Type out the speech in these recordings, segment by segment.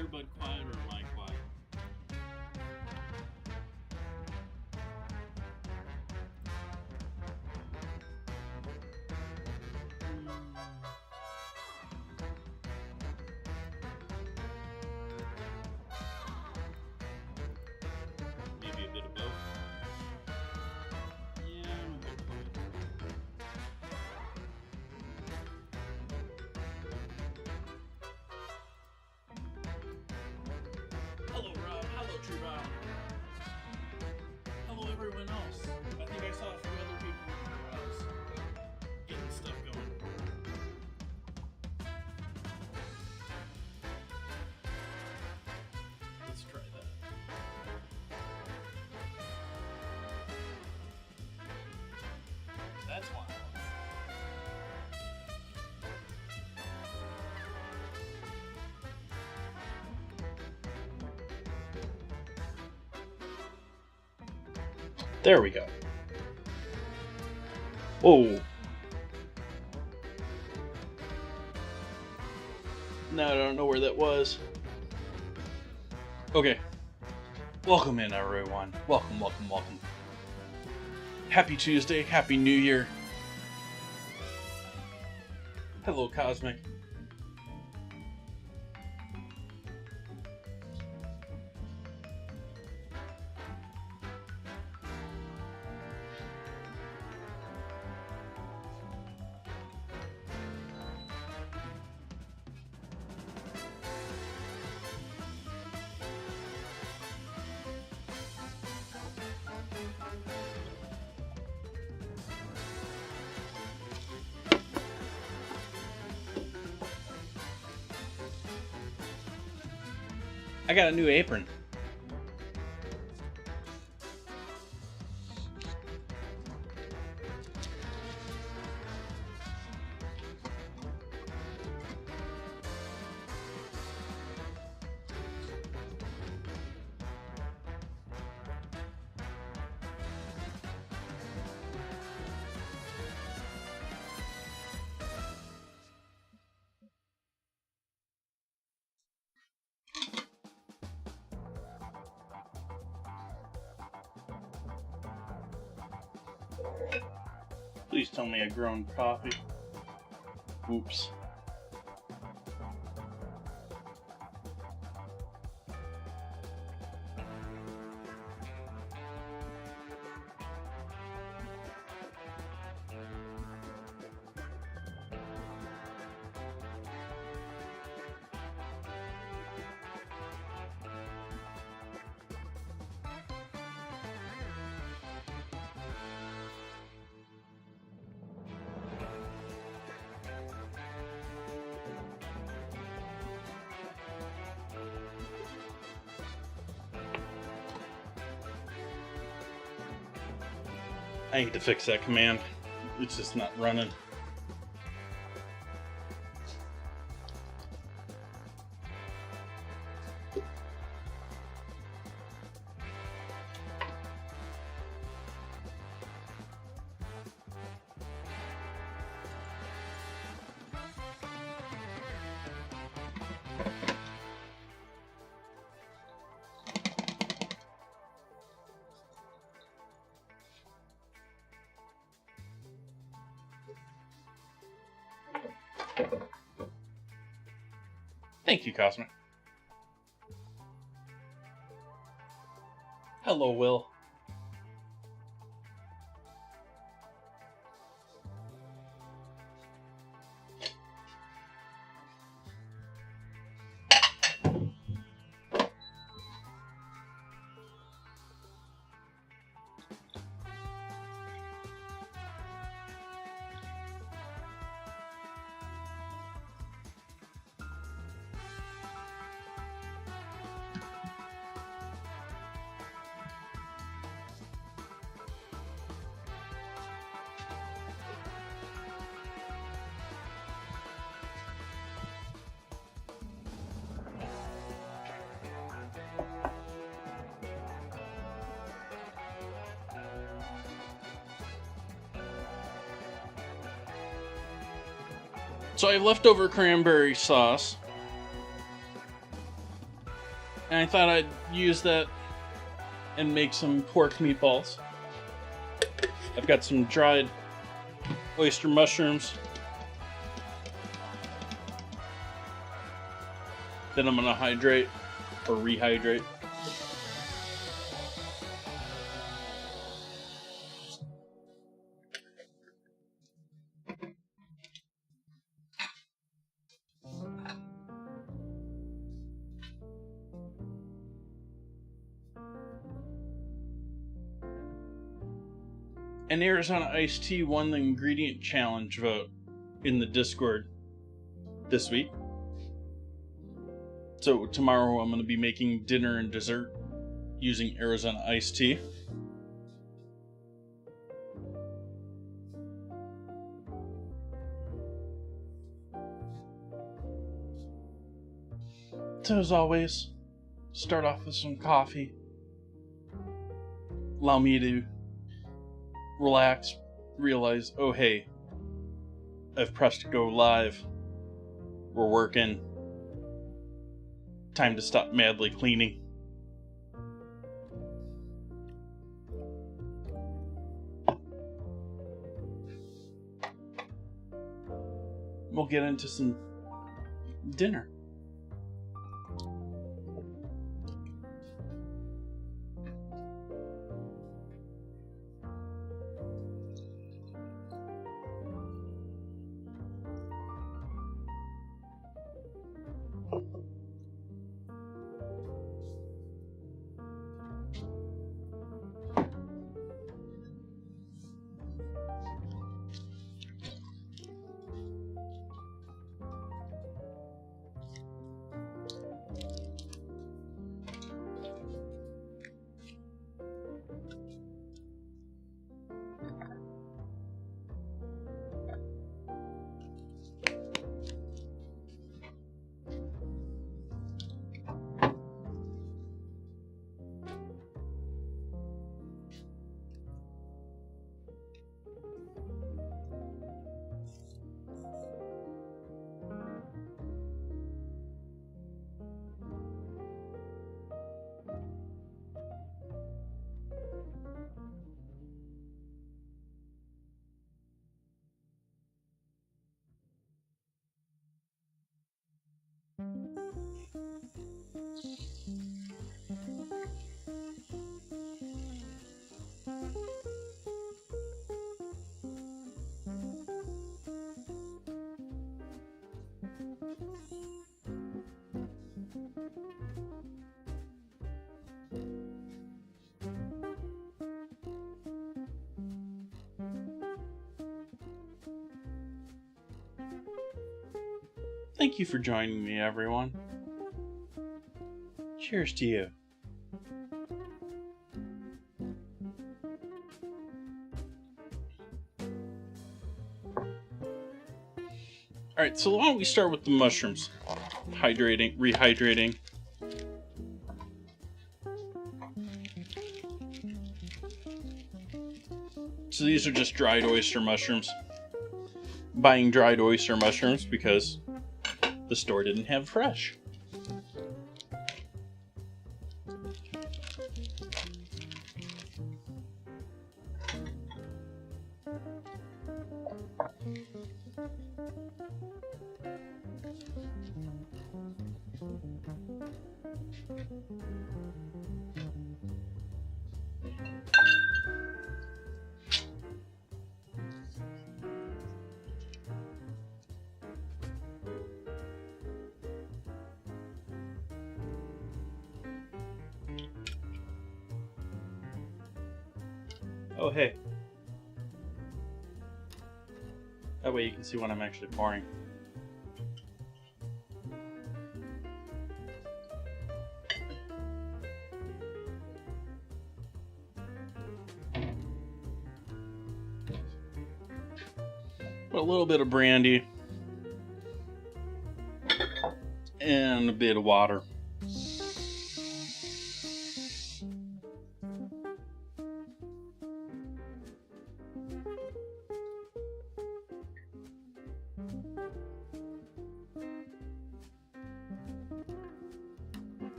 earbud quiet or am I quiet? Maybe a bit of both. Yeah, I'm a bit quiet. There we go. Whoa. Now I don't know where that was. Okay. Welcome in, everyone. Welcome. Happy Tuesday. Happy New Year. Hello, Cosmic. I got a new apron. Please tell me a grown coffee. Oops. I need to fix that command. It's just not running. Thank you, Cosmic. Hello, Will. So I have leftover cranberry sauce, and I thought I'd use that and make some pork meatballs. I've got some dried oyster mushrooms that I'm gonna hydrate or rehydrate. And Arizona Iced Tea won the ingredient challenge vote in the Discord this week. So tomorrow I'm going to be making dinner and dessert using Arizona Iced Tea. So as always, start off with some coffee. Allow me to relax, realize, oh hey, I've pressed go live. We're working. Time to stop madly cleaning. We'll get into some dinner. Thank you for joining me, everyone. Cheers to you. Alright, so why don't we start with the mushrooms? Rehydrating. So these are just dried oyster mushrooms. Buying dried oyster mushrooms because the store didn't have fresh. Oh, hey. That way you can see what I'm actually pouring. Put a little bit of brandy and a bit of water.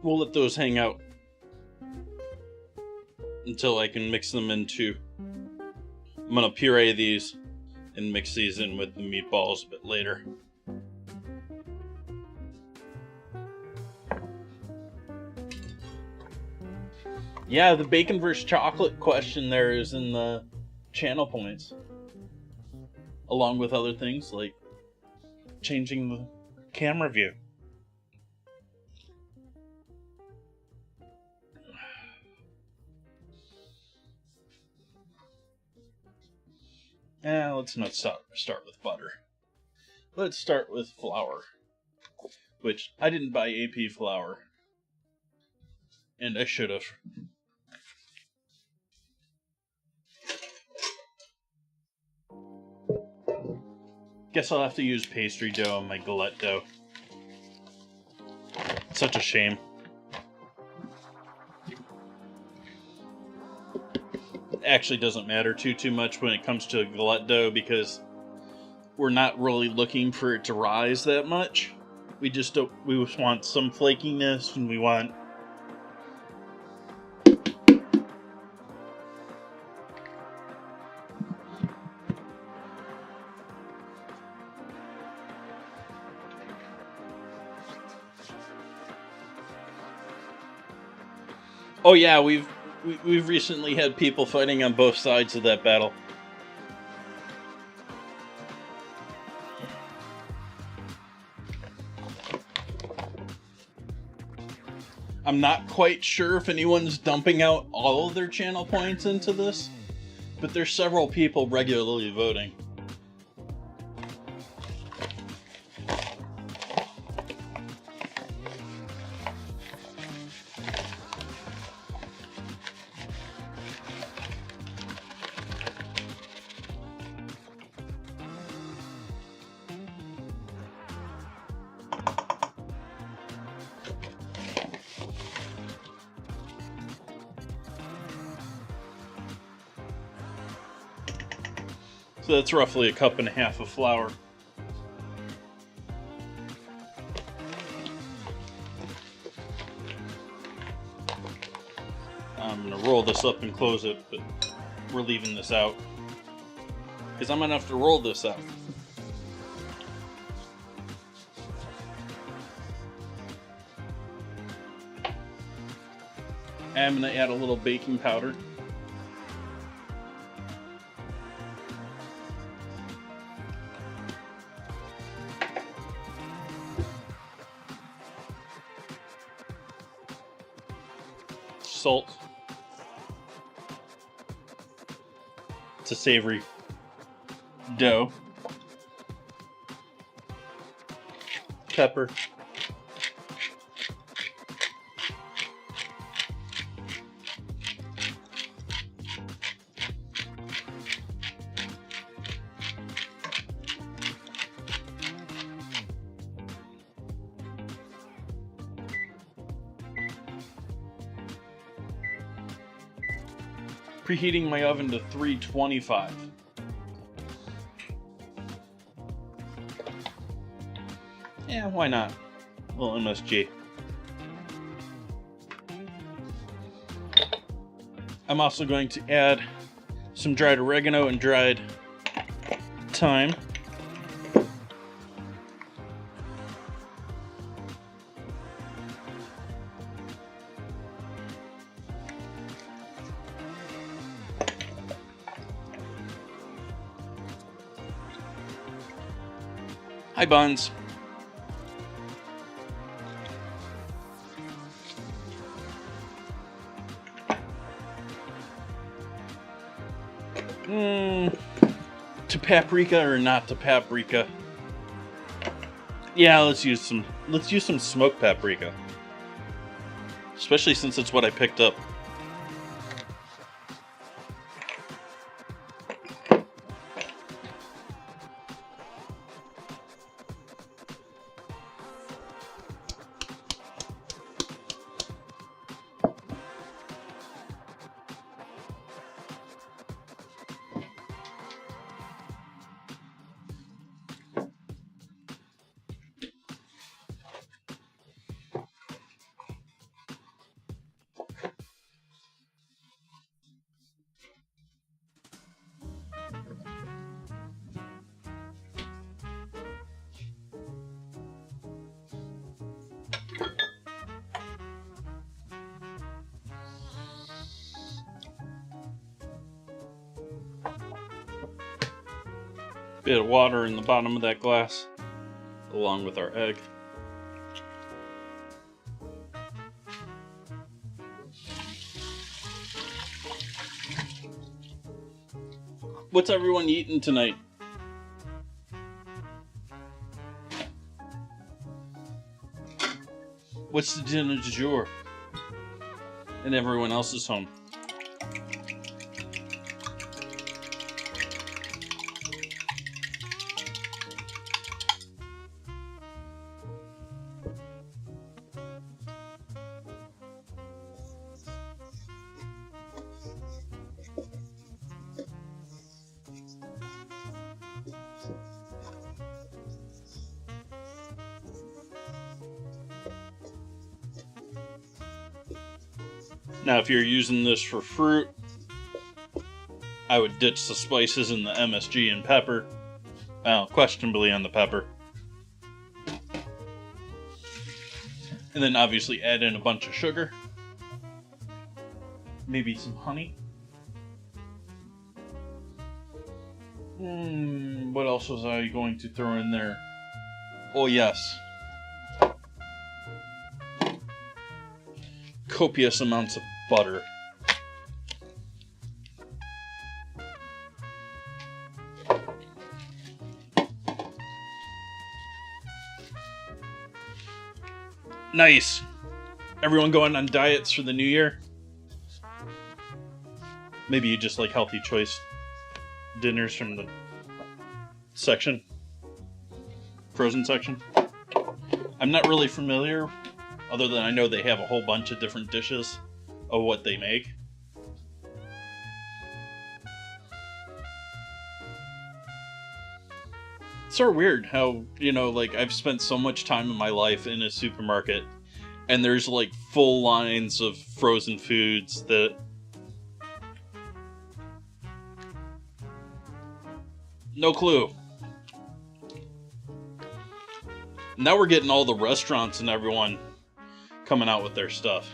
We'll let those hang out until I can mix them into... I'm gonna puree these and mix these in with the meatballs a bit later. Yeah, the bacon versus chocolate question there is in the channel points. Along with other things like changing the camera view. Let's not start with butter. Let's start with flour. Which, I didn't buy AP flour. And I should have. Guess I'll have to use pastry dough on my galette dough. Such a shame. It actually doesn't matter too much when it comes to galette dough because we're not really looking for it to rise that much. We just want some flakiness, and we want Oh yeah, we've recently had people fighting on both sides of that battle. I'm not quite sure if anyone's dumping out all of their channel points into this, but there's several people regularly voting. So that's roughly 1.5 cups of flour. I'm going to roll this up and close it, but we're leaving this out because I'm going to have to roll this out. I'm going to add a little baking powder. Salt. It's a savory dough. Pepper. Preheating my oven to 325. Yeah, why not? A little MSG. I'm also going to add some dried oregano and dried thyme. Hi, Buns. To paprika or not to paprika? Yeah, let's use some smoked paprika. Especially since it's what I picked up. Bit of water in the bottom of that glass, along with our egg. What's everyone eating tonight? What's the dinner du jour? And everyone else is home. Now, if you're using this for fruit, I would ditch the spices and the MSG and pepper. Well, questionably on the pepper. And then obviously add in a bunch of sugar. Maybe some honey. What else was I going to throw in there? Oh, yes. Copious amounts of butter. Nice. Everyone going on diets for the new year? Maybe you just like healthy choice dinners from the section. Frozen section. I'm not really familiar, other than I know they have a whole bunch of different dishes of what they make. It's sort of weird how, you know, like, I've spent so much time in my life in a supermarket, and there's, like, full lines of frozen foods that... No clue. Now we're getting all the restaurants and everyone coming out with their stuff.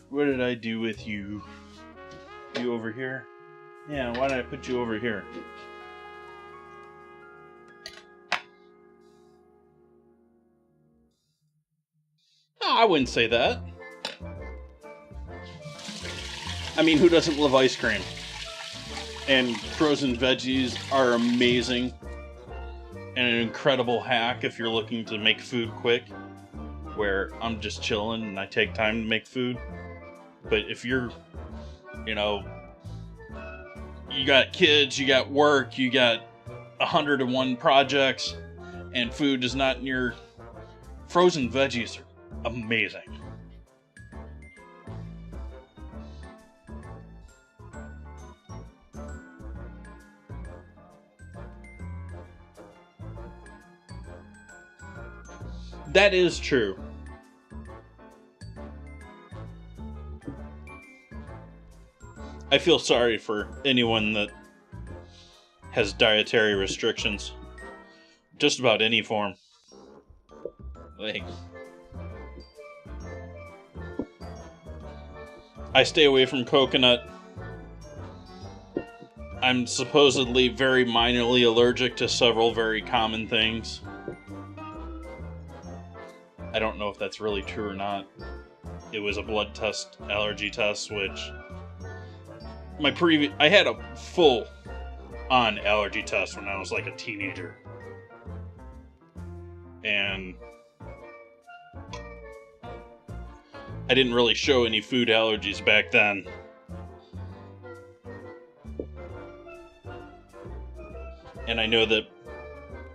What did I do with you? You over here? Yeah, why did I put you over here? Oh, I wouldn't say that. I mean, who doesn't love ice cream? And frozen veggies are amazing. And an incredible hack if you're looking to make food quick. Where I'm just chilling and I take time to make food. But if you're, you know, you got kids, you got work, you got 101 projects, and food is not in your... Frozen veggies are amazing. That is true. I feel sorry for anyone that has dietary restrictions. Just about any form. Like, I stay away from coconut. I'm supposedly very minorly allergic to several very common things. I don't know if that's really true or not. It was a blood test, allergy test, which... I had a full-on allergy test when I was like a teenager. And I didn't really show any food allergies back then. And I know that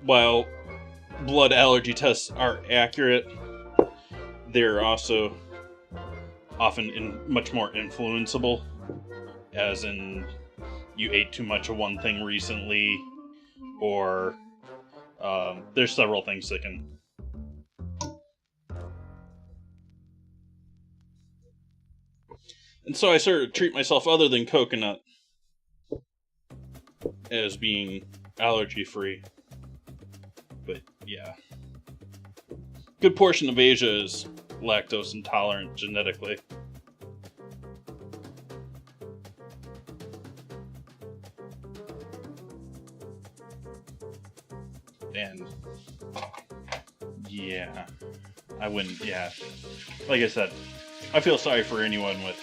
while blood allergy tests are accurate, they're also often much more influenceable. As in, you ate too much of one thing recently, or there's several things that can... And so I sort of treat myself, other than coconut, as being allergy-free. But, yeah. Good portion of Asia is lactose intolerant genetically. And yeah, I wouldn't, yeah. Like I said, I feel sorry for anyone with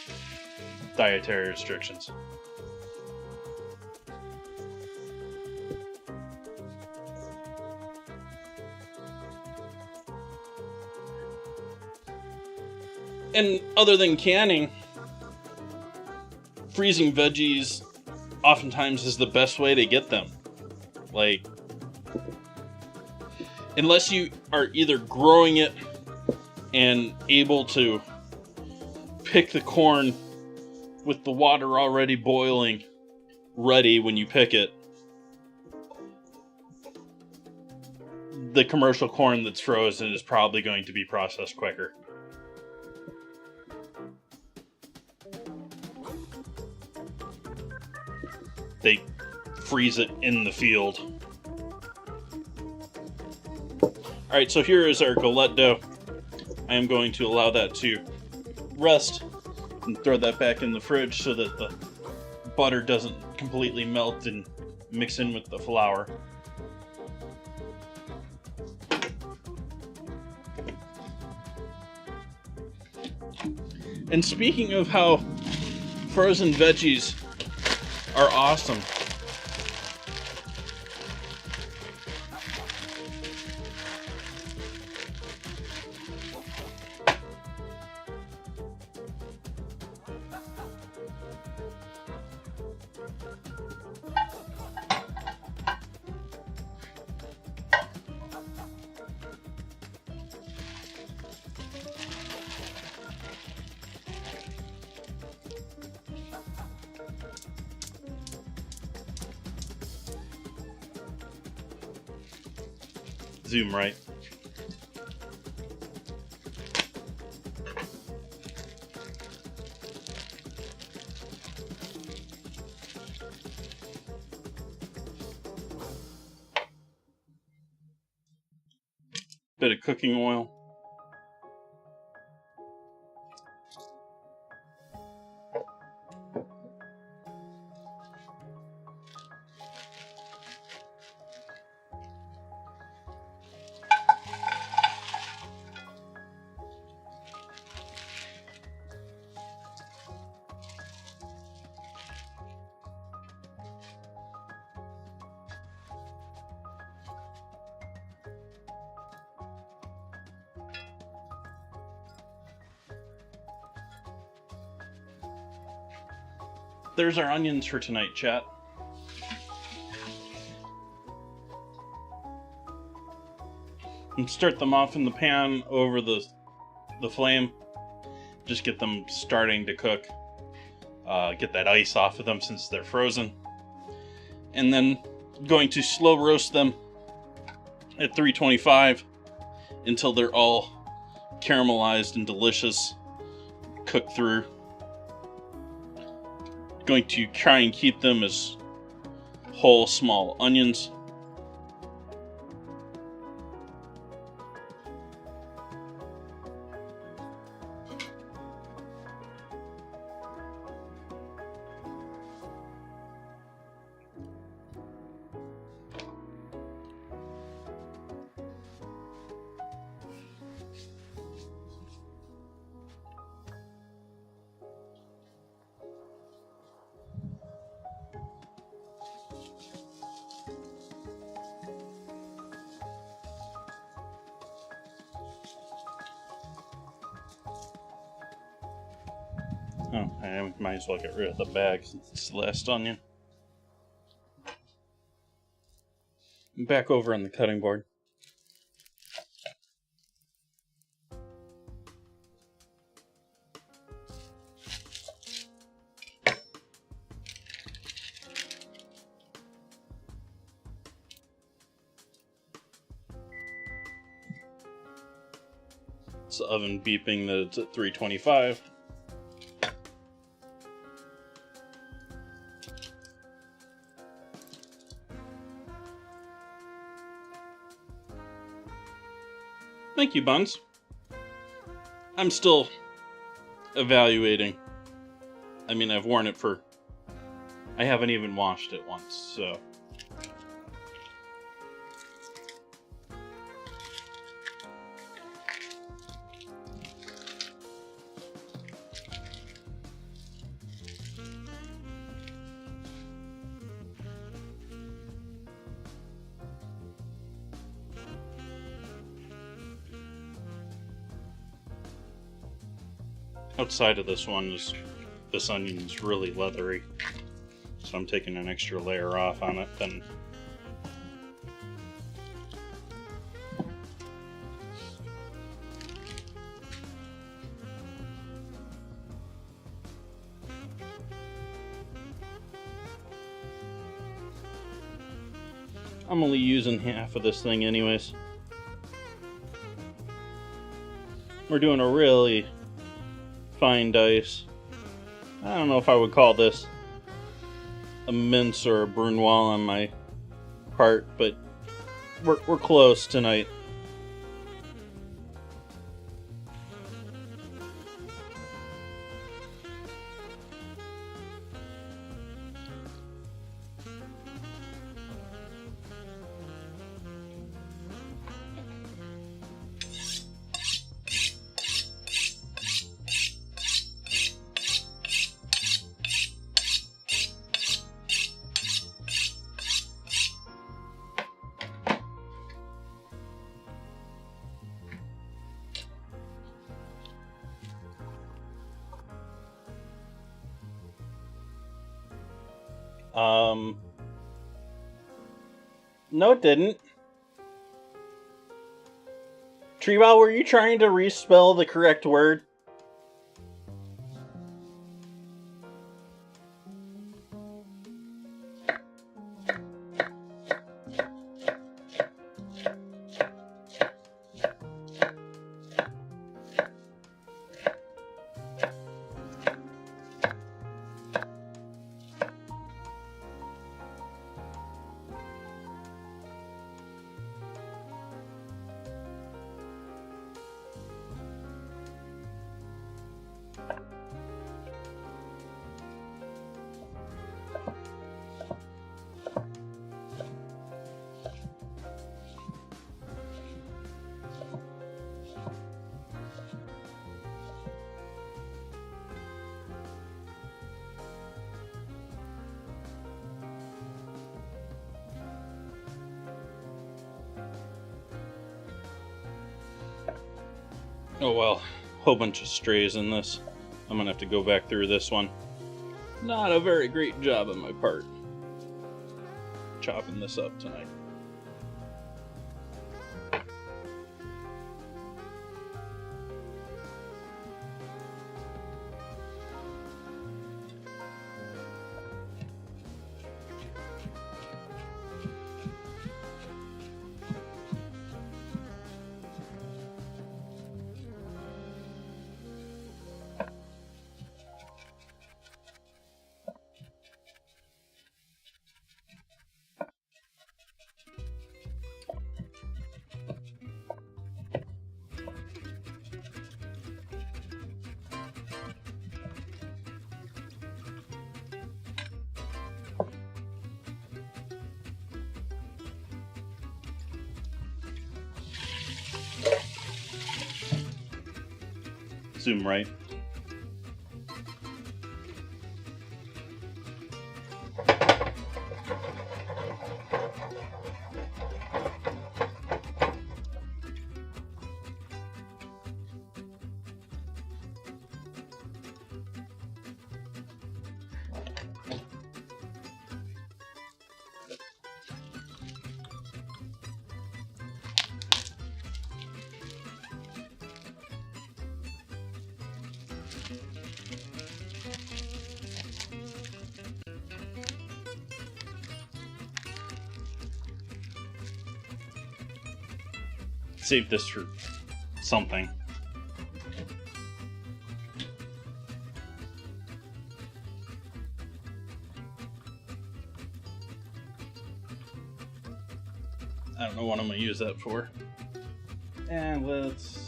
dietary restrictions. And other than canning, freezing veggies oftentimes is the best way to get them. Like, unless you are either growing it and able to pick the corn with the water already boiling, ready when you pick it. the commercial corn that's frozen is probably going to be processed quicker. They freeze it in the field. Alright, so here is our galette dough. I am going to allow that to rest and throw that back in the fridge so that the butter doesn't completely melt and mix in with the flour. And speaking of how frozen veggies are awesome, zoom right. Bit of cooking oil. There's our onions for tonight, chat. And start them off in the pan over the flame. Just get them starting to cook. Get that ice off of them since they're frozen. And then going to slow roast them at 325 until they're all caramelized and delicious, cooked through. Going to try and keep them as whole small onions. Oh, I might as well get rid of the bag since it's the last onion. Back over on the cutting board. It's the oven beeping that it's at 325. Thank you, Buns. I'm still evaluating. I mean, I've worn it for... I haven't even washed it once, so... Outside of this one, this onion is really leathery, so I'm taking an extra layer off on it. Then I'm only using half of this thing anyways. We're doing a really fine dice. I don't know if I would call this a mince or a brunoise on my part, but we're close tonight. No, it didn't. Treeball, were you trying to respell the correct word? Oh well, whole bunch of strays in this. I'm gonna have to go back through this one. Not a very great job on my part chopping this up tonight. Zoom right. Save this for something. I don't know what I'm gonna use that for. And let's...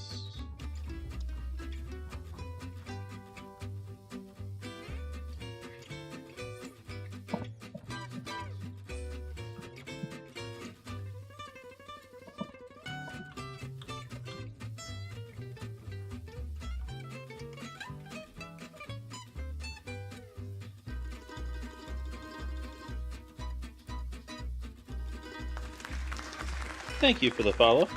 Thank you for the follow.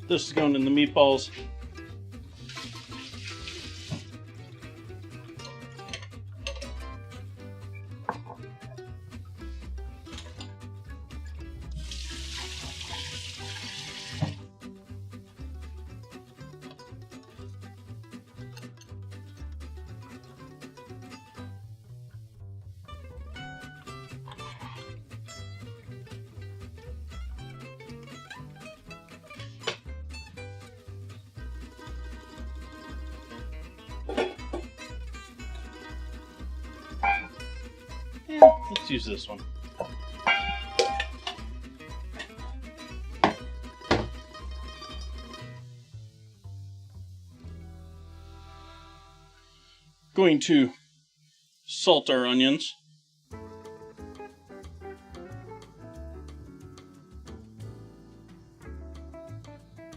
This is going in the meatballs. Yeah, let's use this one. Going to salt our onions.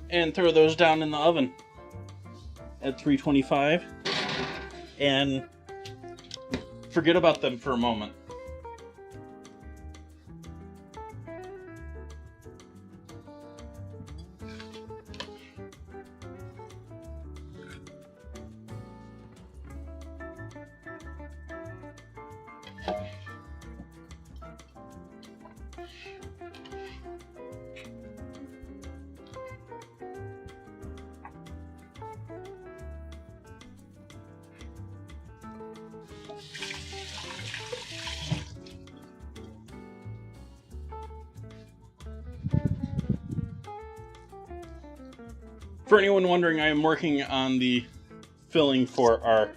And throw those down in the oven at 325. And forget about them for a moment. For anyone wondering, I am working on the filling for our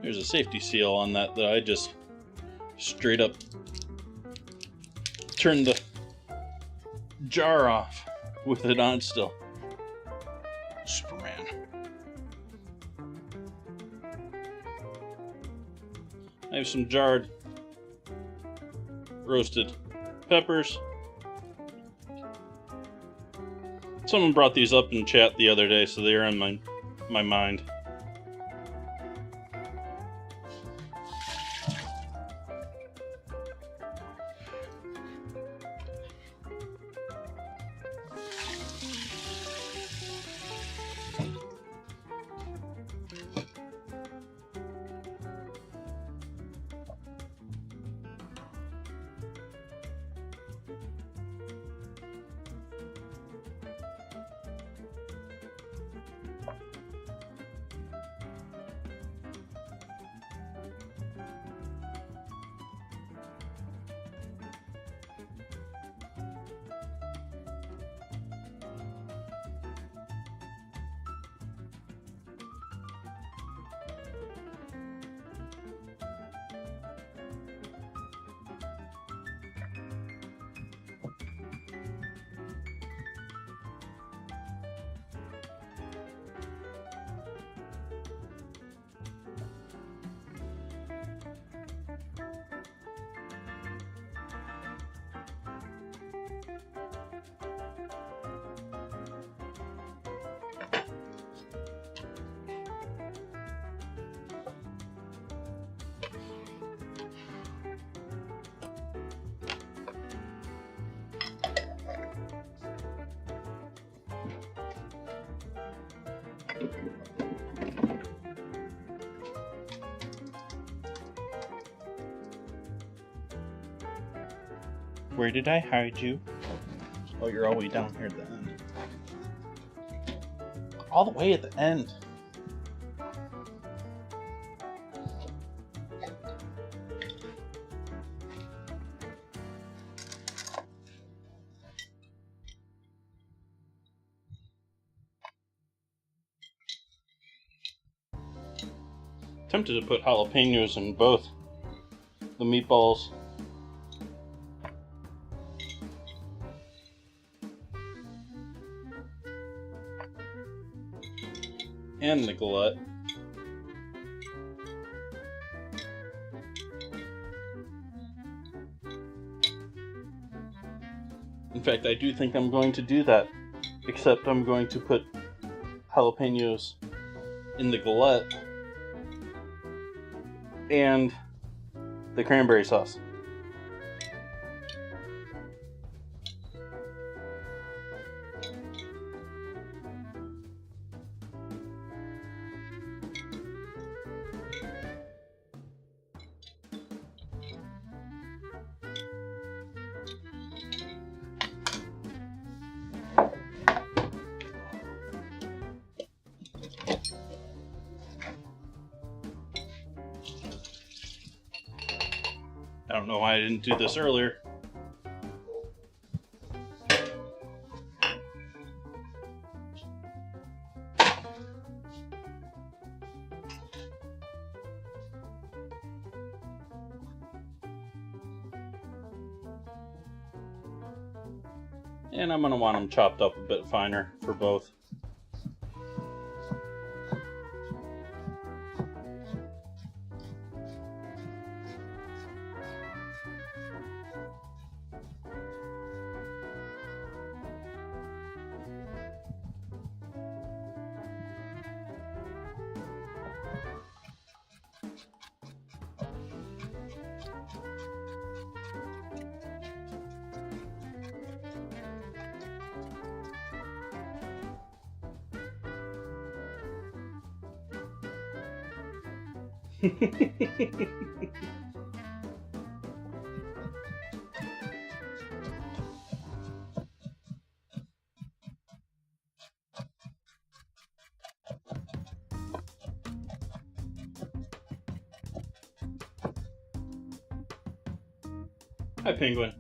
there's a safety seal on that I just straight up turned the jar off with it on still. Superman. I have some jarred roasted peppers. Someone brought these up in chat the other day, so they're in my mind. Where did I hide you? Oh, you're all the way down here at the end. All the way at the end. Tempted to put jalapenos in both the meatballs and the Gallette. In fact, I do think I'm going to do that, except I'm going to put jalapenos in the Gallette and the cranberry sauce. I don't know why I didn't do this earlier. And I'm going to want them chopped up a bit finer for both. Hi, Penguin.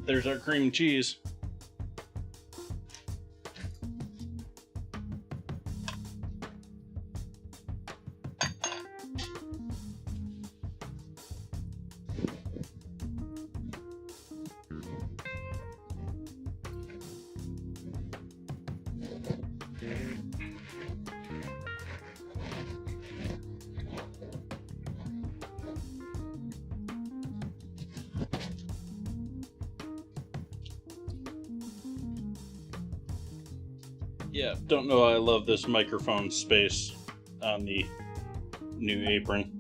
There's our cream cheese. Yeah, don't know I love this microphone space on the new apron.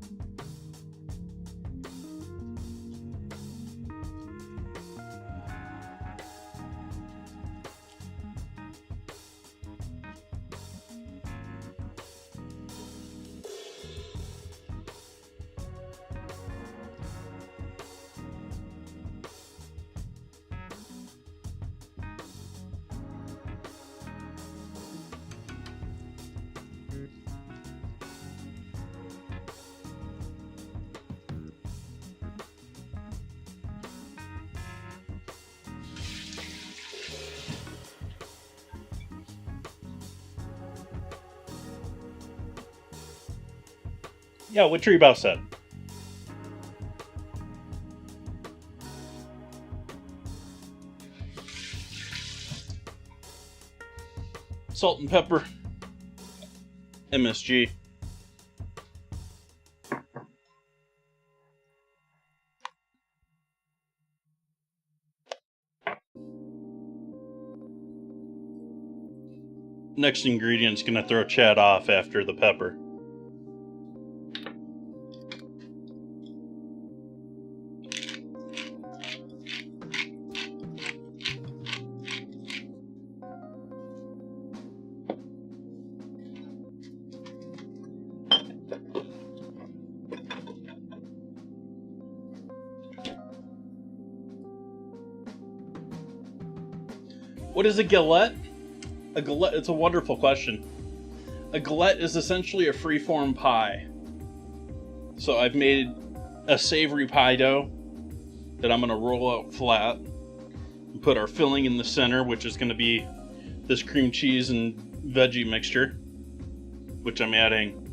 Yeah, what Tree Bow said. Salt and pepper. MSG. Next ingredient's gonna throw Chad off after the pepper. What is a galette? A galette, it's a wonderful question. A galette is essentially a free-form pie. So I've made a savory pie dough that I'm going to roll out flat and put our filling in the center, which is going to be this cream cheese and veggie mixture, which I'm adding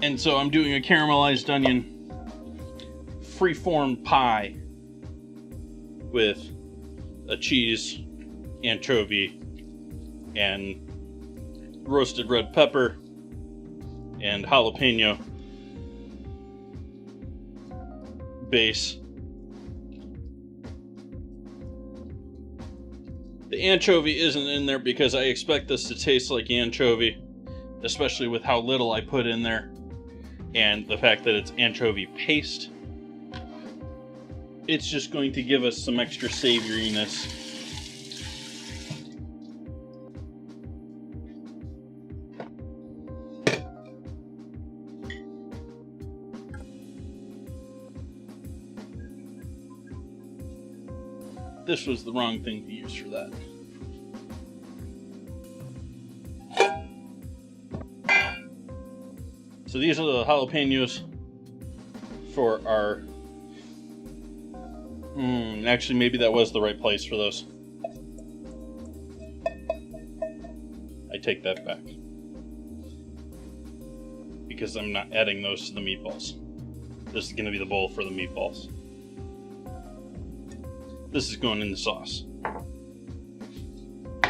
and so I'm doing a caramelized onion free-form pie with a cheese, anchovy, and roasted red pepper, and jalapeno base. The anchovy isn't in there because I expect this to taste like anchovy, especially with how little I put in there and the fact that it's anchovy paste. It's just going to give us some extra savouriness. This was the wrong thing to use for that. So these are the jalapenos for our... actually, maybe that was the right place for those. I take that back. Because I'm not adding those to the meatballs. This is going to be the bowl for the meatballs. This is going in the sauce.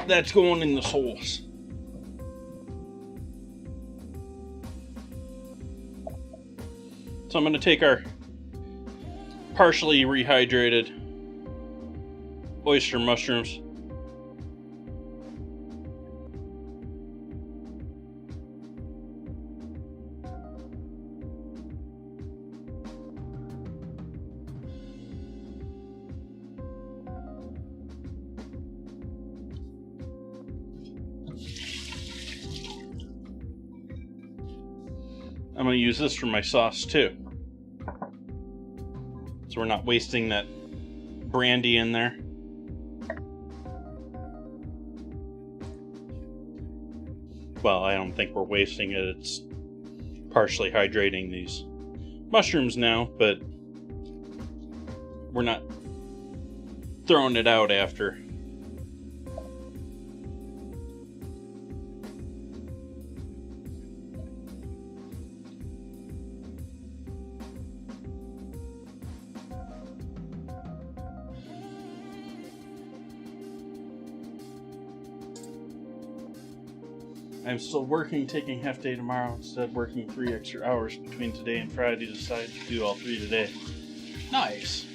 That's going in the sauce. So I'm going to take our partially rehydrated oyster mushrooms. I'm going to use this for my sauce too. So we're not wasting that brandy in there. Well, I don't think we're wasting it. It's partially hydrating these mushrooms now, but we're not throwing it out after. I'm still working, taking half day tomorrow, instead working 3 extra hours between today and Friday. Decided to do all 3 today. Nice.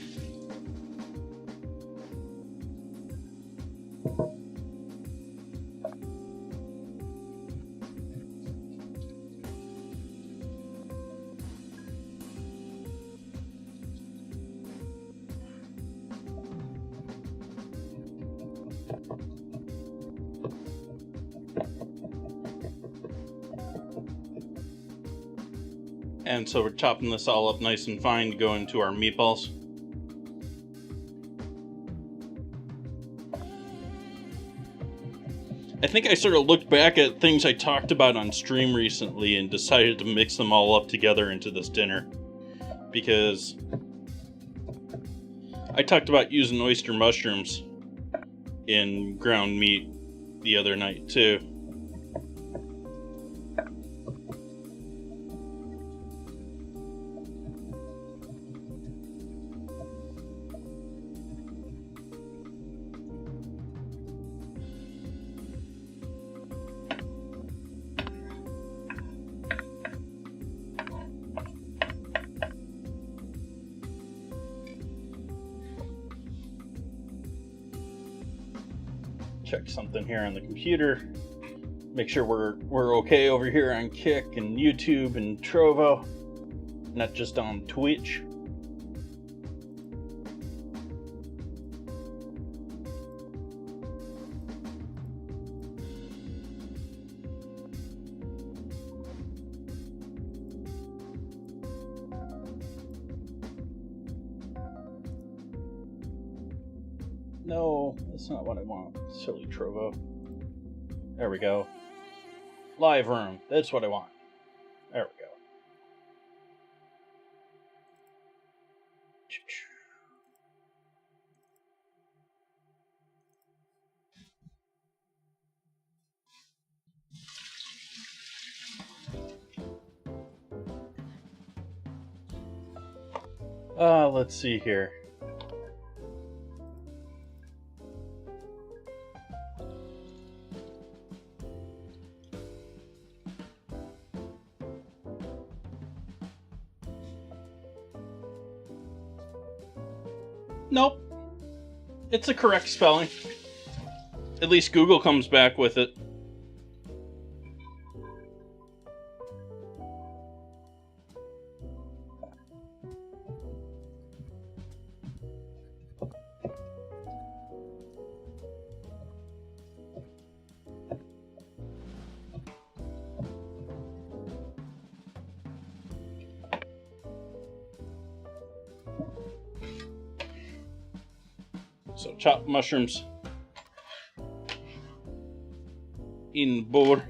And so we're chopping this all up nice and fine to go into our meatballs. I think I sort of looked back at things I talked about on stream recently and decided to mix them all up together into this dinner. Because I talked about using oyster mushrooms in ground meat the other night too. Check something here on the computer. Make sure we're okay over here on Kick and YouTube and Trovo, not just on Twitch. No, that's not what I want. Silly Trovo. There we go. Live room. That's what I want. There we go. Let's see here. Nope. It's a correct spelling. At least Google comes back with it. So chopped mushrooms in the bowl.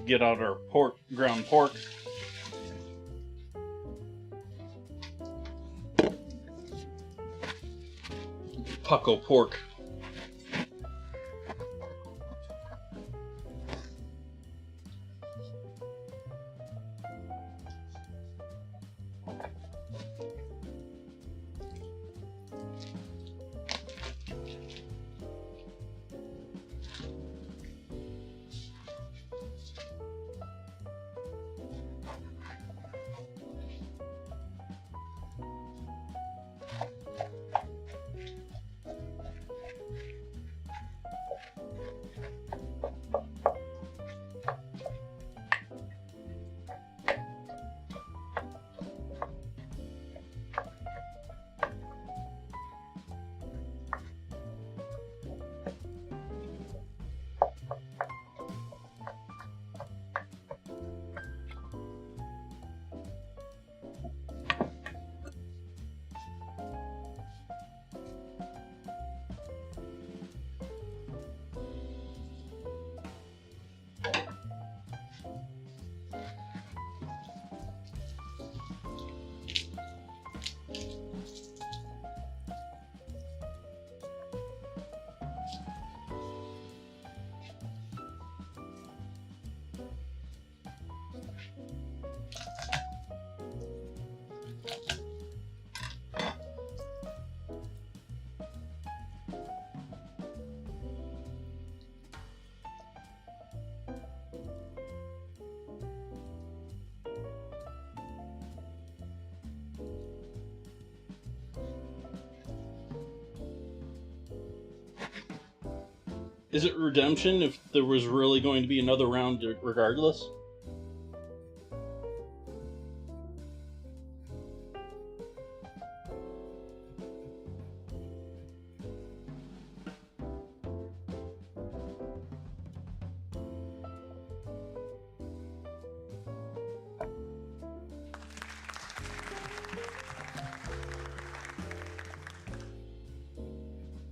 Get out our pork, ground pork. Pucko pork. Is it redemption if there was really going to be another round regardless?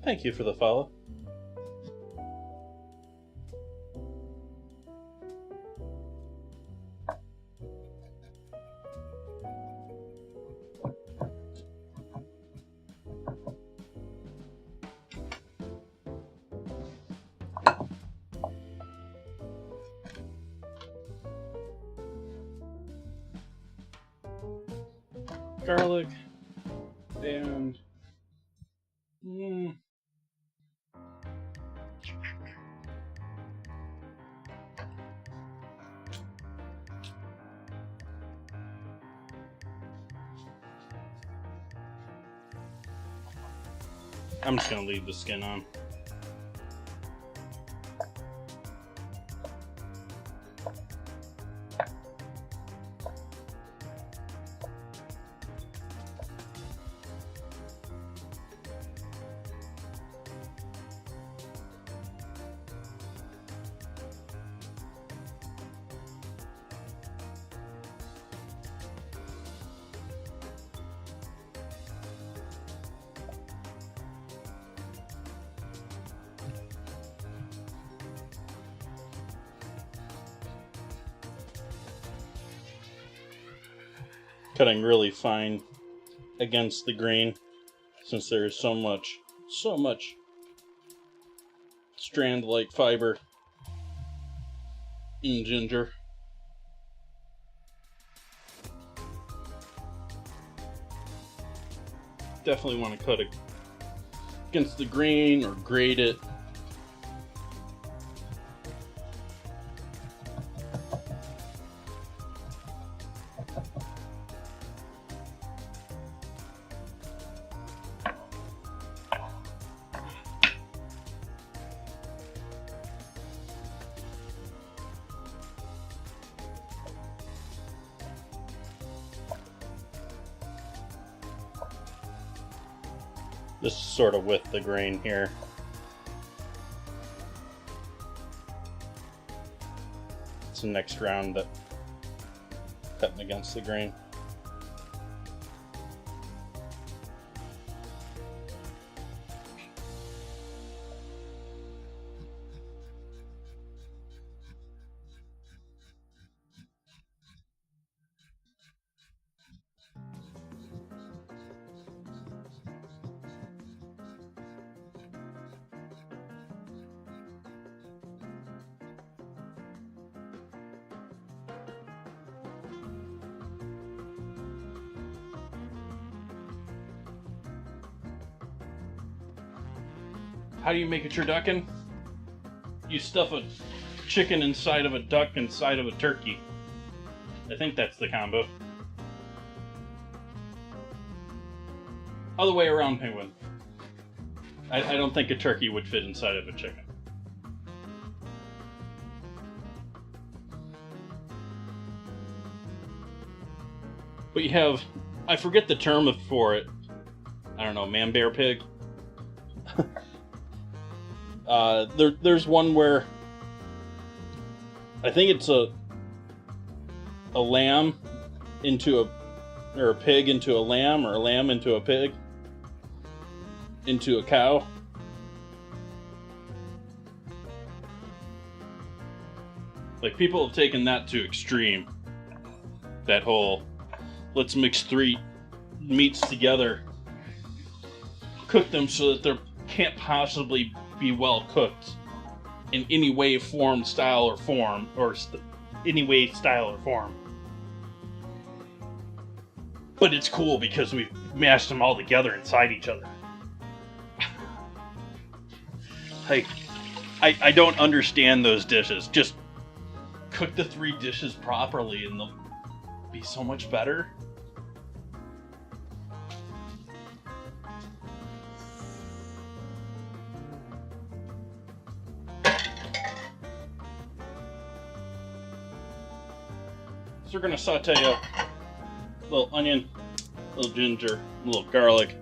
Thank you for the follow. Garlic and I'm just gonna leave the skin on. Cutting really fine against the grain since there is so much strand-like fiber in ginger. Definitely want to cut it against the grain or grate it. Just sort of with the grain here. It's the next round that cutting against the grain. How do you make a turducken? You stuff a chicken inside of a duck inside of a turkey. I think that's the combo. Other way around, Penguin. I don't think a turkey would fit inside of a chicken. But you have, I forget the term for it. I don't know, man, bear, pig. There's one where I think it's a lamb into a pig into a lamb, or a lamb into a pig into a cow. Like, people have taken that to extreme. That whole, let's mix 3 meats together, cook them so that they can't possibly be well cooked in any way, form, style, or form, or any way, style, or form. But it's cool because we mashed them all together inside each other. Like, I don't understand those dishes. Just cook the 3 dishes properly and they'll be so much better. So we're gonna saute a little onion, a little ginger, a little garlic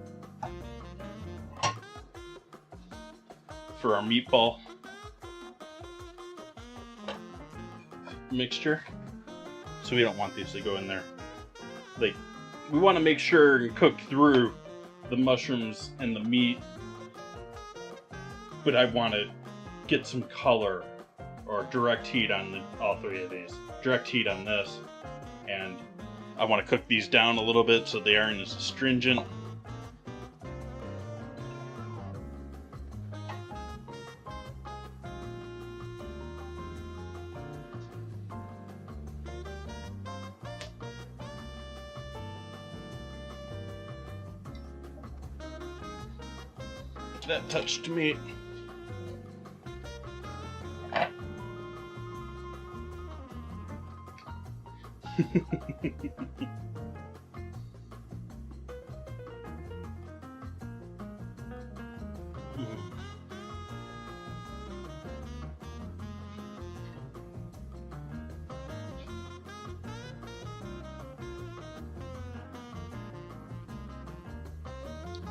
for our meatball mixture. So we don't want these to go in there. Like, we want to make sure and cook through the mushrooms and the meat, but I want to get some color or direct heat on all 3 of these. Direct heat on this. And I want to cook these down a little bit so they aren't as astringent. That touched meat.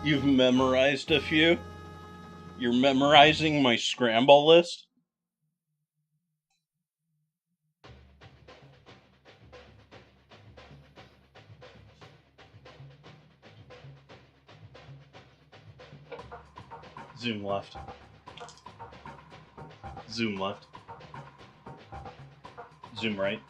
You've memorized a few? You're memorizing my scramble list? Zoom left. Zoom left. Zoom right.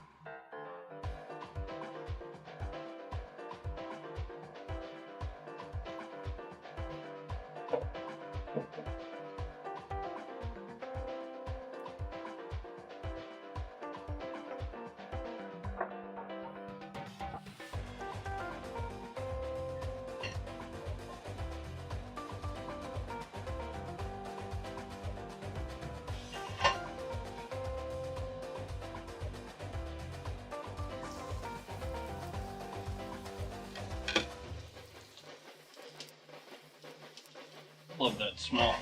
Love that smell.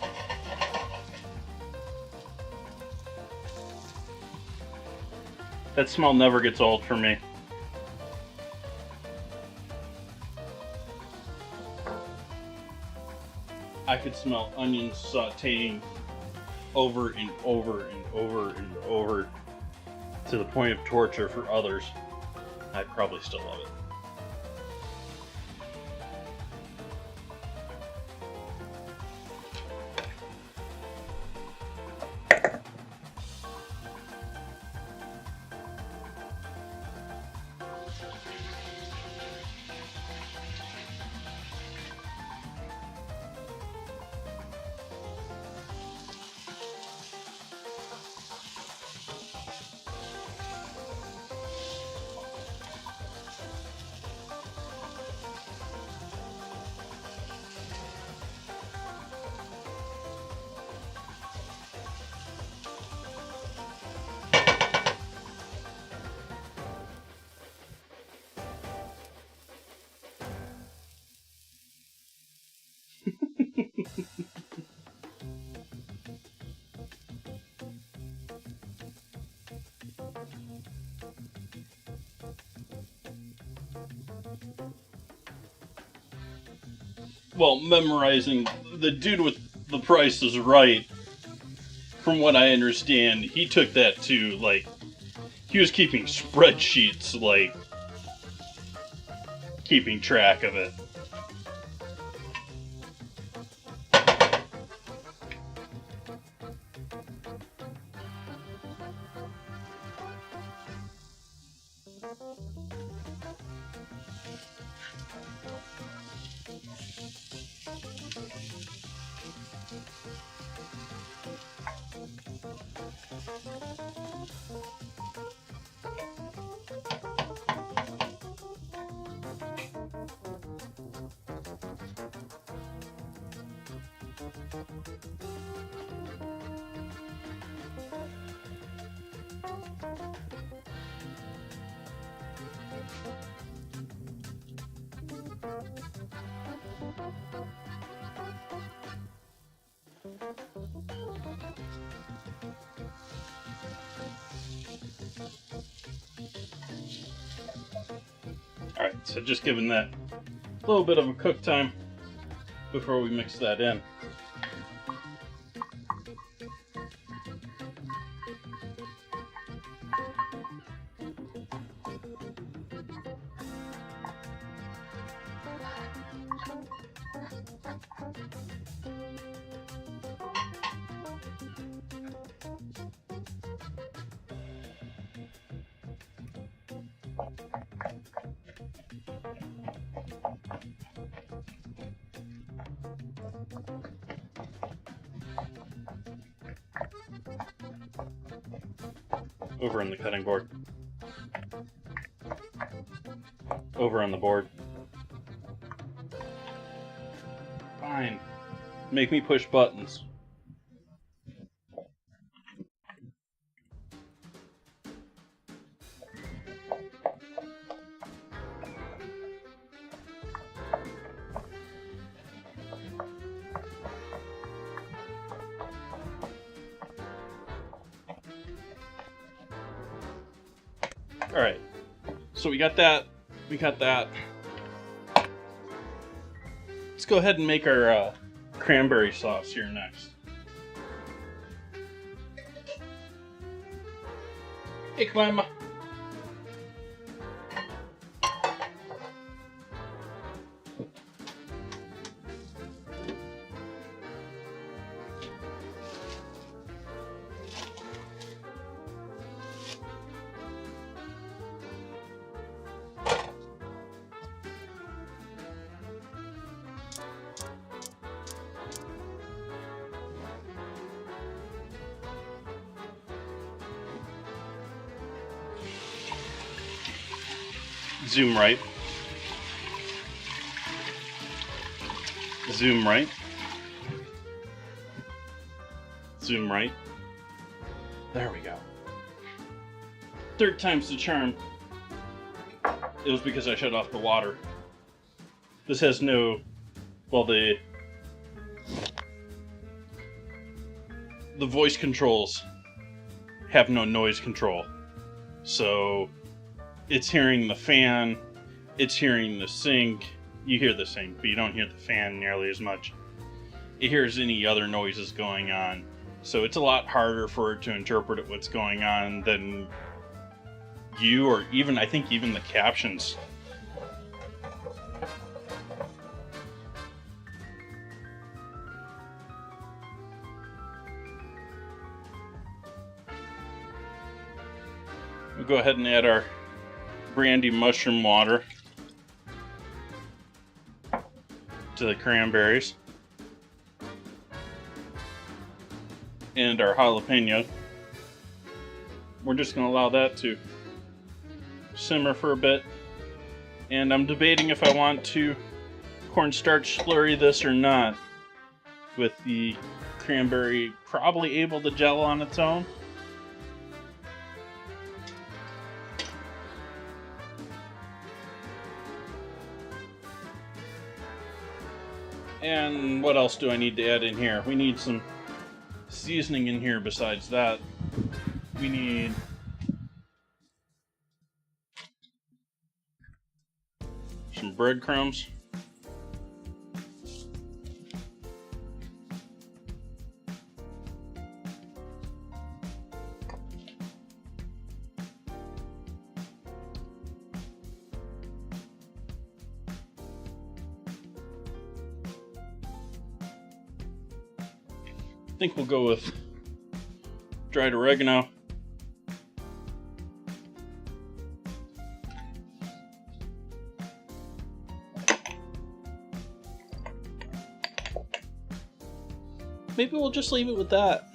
That smell never gets old for me. could smell onions sauteing over and over and over and over to the point of torture for others, I'd probably still love it. Well, memorizing the dude with The Price is Right, from what I understand, he took that to, like, he was keeping spreadsheets, like, keeping track of it. Alright, so just giving that a little bit of a cook time before we mix that in. Over on the cutting board. Over on the board. Fine. Make me push buttons. Alright, so we got that. Let's go ahead and make our cranberry sauce here next. Hey, come on. Zoom right. Zoom right. Zoom right. There we go. Third time's the charm. It was because I shut off the water. This has no... Well, the voice controls have no noise control. So it's hearing the fan, it's hearing the sink. You hear the sink, but you don't hear the fan nearly as much. it hears any other noises going on. So it's a lot harder for it to interpret what's going on than you, or even, I think, even the captions. We'll go ahead and add our brandy mushroom water to the cranberries. And our jalapeno. We're just going to allow that to simmer for a bit. And I'm debating if I want to cornstarch slurry this or not, with the cranberry probably able to gel on its own. And what else do I need to add in here? We need some seasoning in here besides that. We need some breadcrumbs. I think we'll go with dried oregano. Maybe we'll just leave it with that.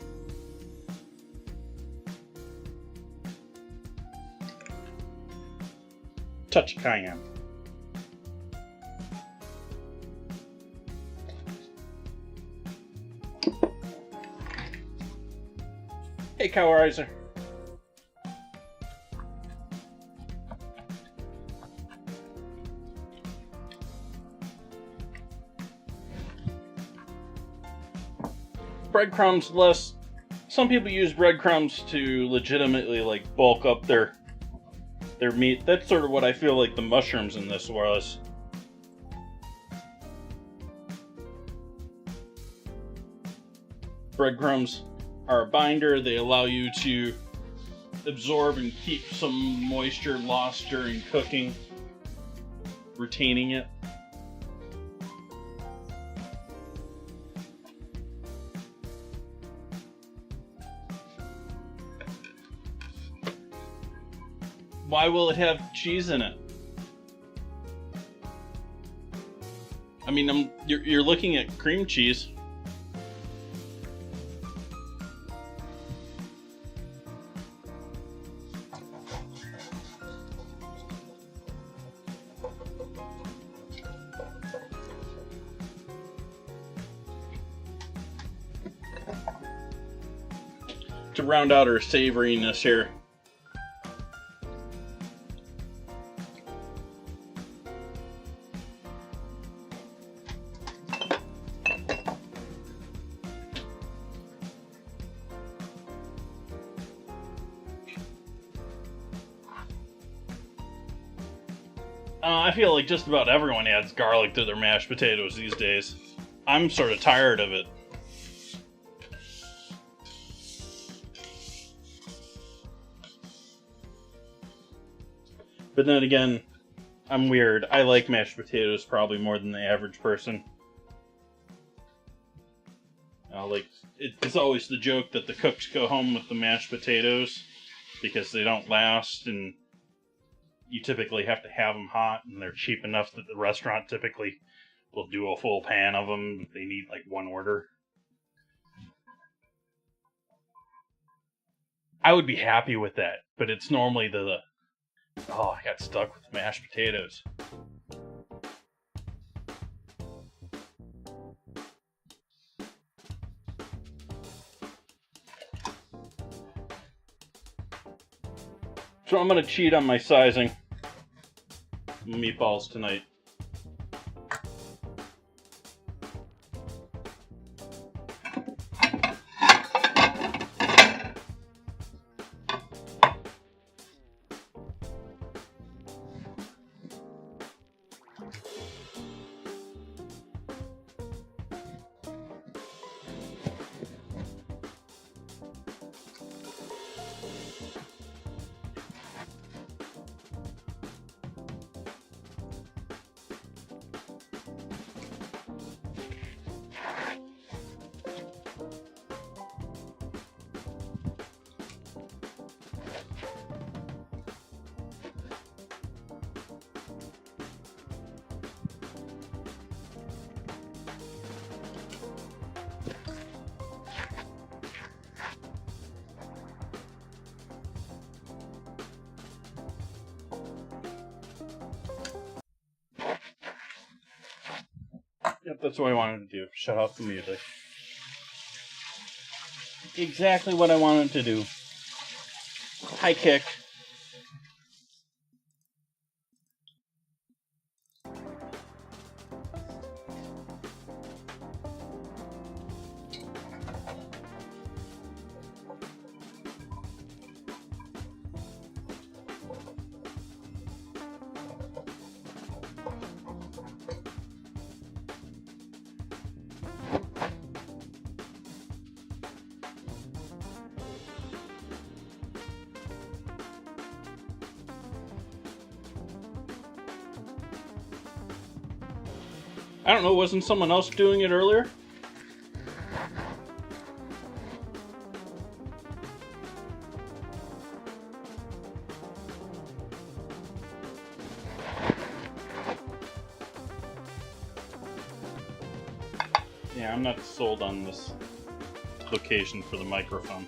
Touch of cayenne. Hey, Cowerizer. Breadcrumbs less. Some people use breadcrumbs to legitimately like bulk up their meat. That's sort of what I feel like the mushrooms in this was. Breadcrumbs are a binder. They allow you to absorb and keep some moisture lost during cooking, retaining it. Why will it have cheese in it? I mean, you're looking at cream cheese. To round out our savoriness here. I feel like just about everyone adds garlic to their mashed potatoes these days. I'm sort of tired of it. But then again, I'm weird. I like mashed potatoes probably more than the average person. It's always the joke that the cooks go home with the mashed potatoes because they don't last, and you typically have to have them hot, and they're cheap enough that the restaurant typically will do a full pan of them. They need like one order. I would be happy with that, but it's normally oh, I got stuck with mashed potatoes. So I'm going to cheat on my sizing meatballs tonight. Yep, that's what I wanted to do. Shut off the music. Exactly what I wanted to do. High kick. I don't know, wasn't someone else doing it earlier? Yeah, I'm not sold on this location for the microphone.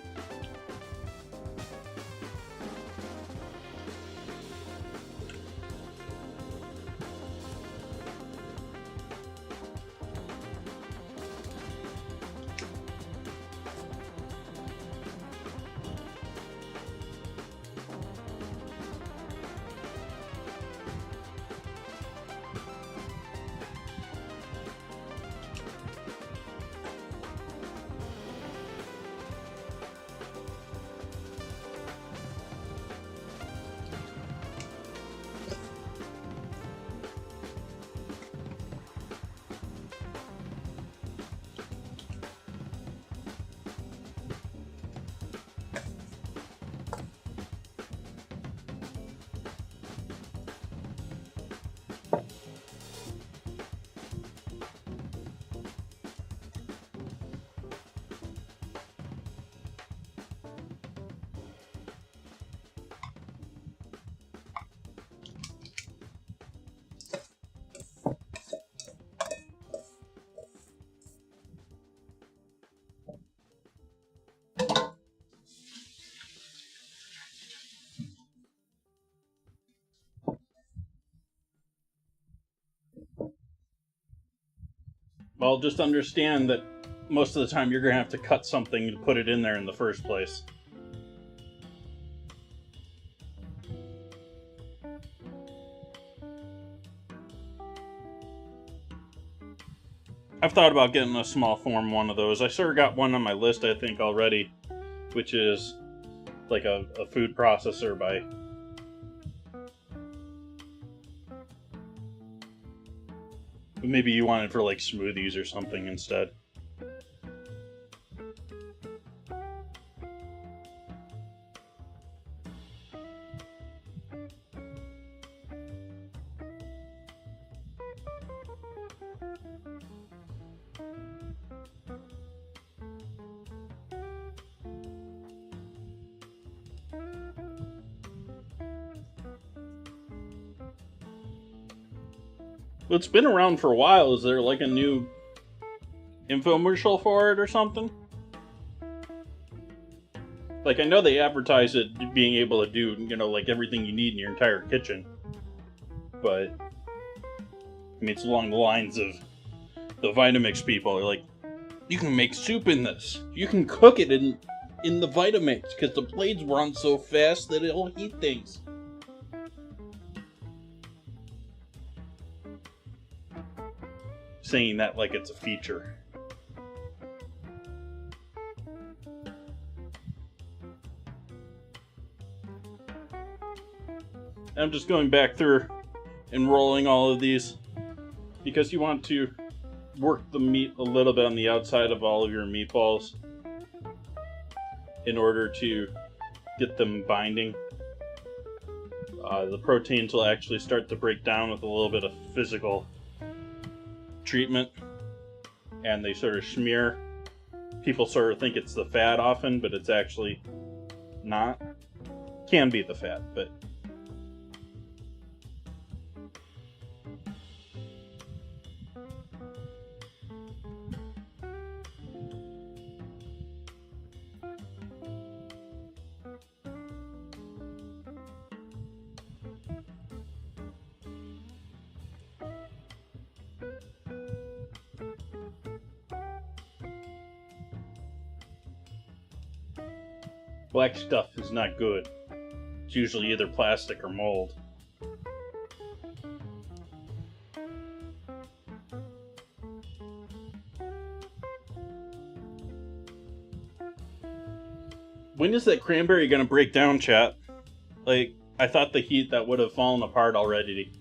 Well, just understand that most of the time you're going to have to cut something to put it in there in the first place. I've thought about getting a small form one of those. I sort of got one on my list, I think, already, which is like a food processor by... Maybe you want it for like smoothies or something instead. Well, it's been around for a while. Is there like a new infomercial for it or something? Like, I know they advertise it being able to do, you know, like everything you need in your entire kitchen. But, I mean, it's along the lines of the Vitamix people. They're like, you can make soup in this. You can cook it in the Vitamix because the blades run so fast that it'll heat things. Saying that like it's a feature. I'm just going back through and rolling all of these because you want to work the meat a little bit on the outside of all of your meatballs in order to get them binding. The proteins will actually start to break down with a little bit of physical treatment, and they sort of smear. People sort of think it's the fat often, but it's actually not. Can be the fat, but Black stuff is not good. It's usually either plastic or mold. When is that cranberry gonna break down, chat? Like, I thought the heat that would have fallen apart already.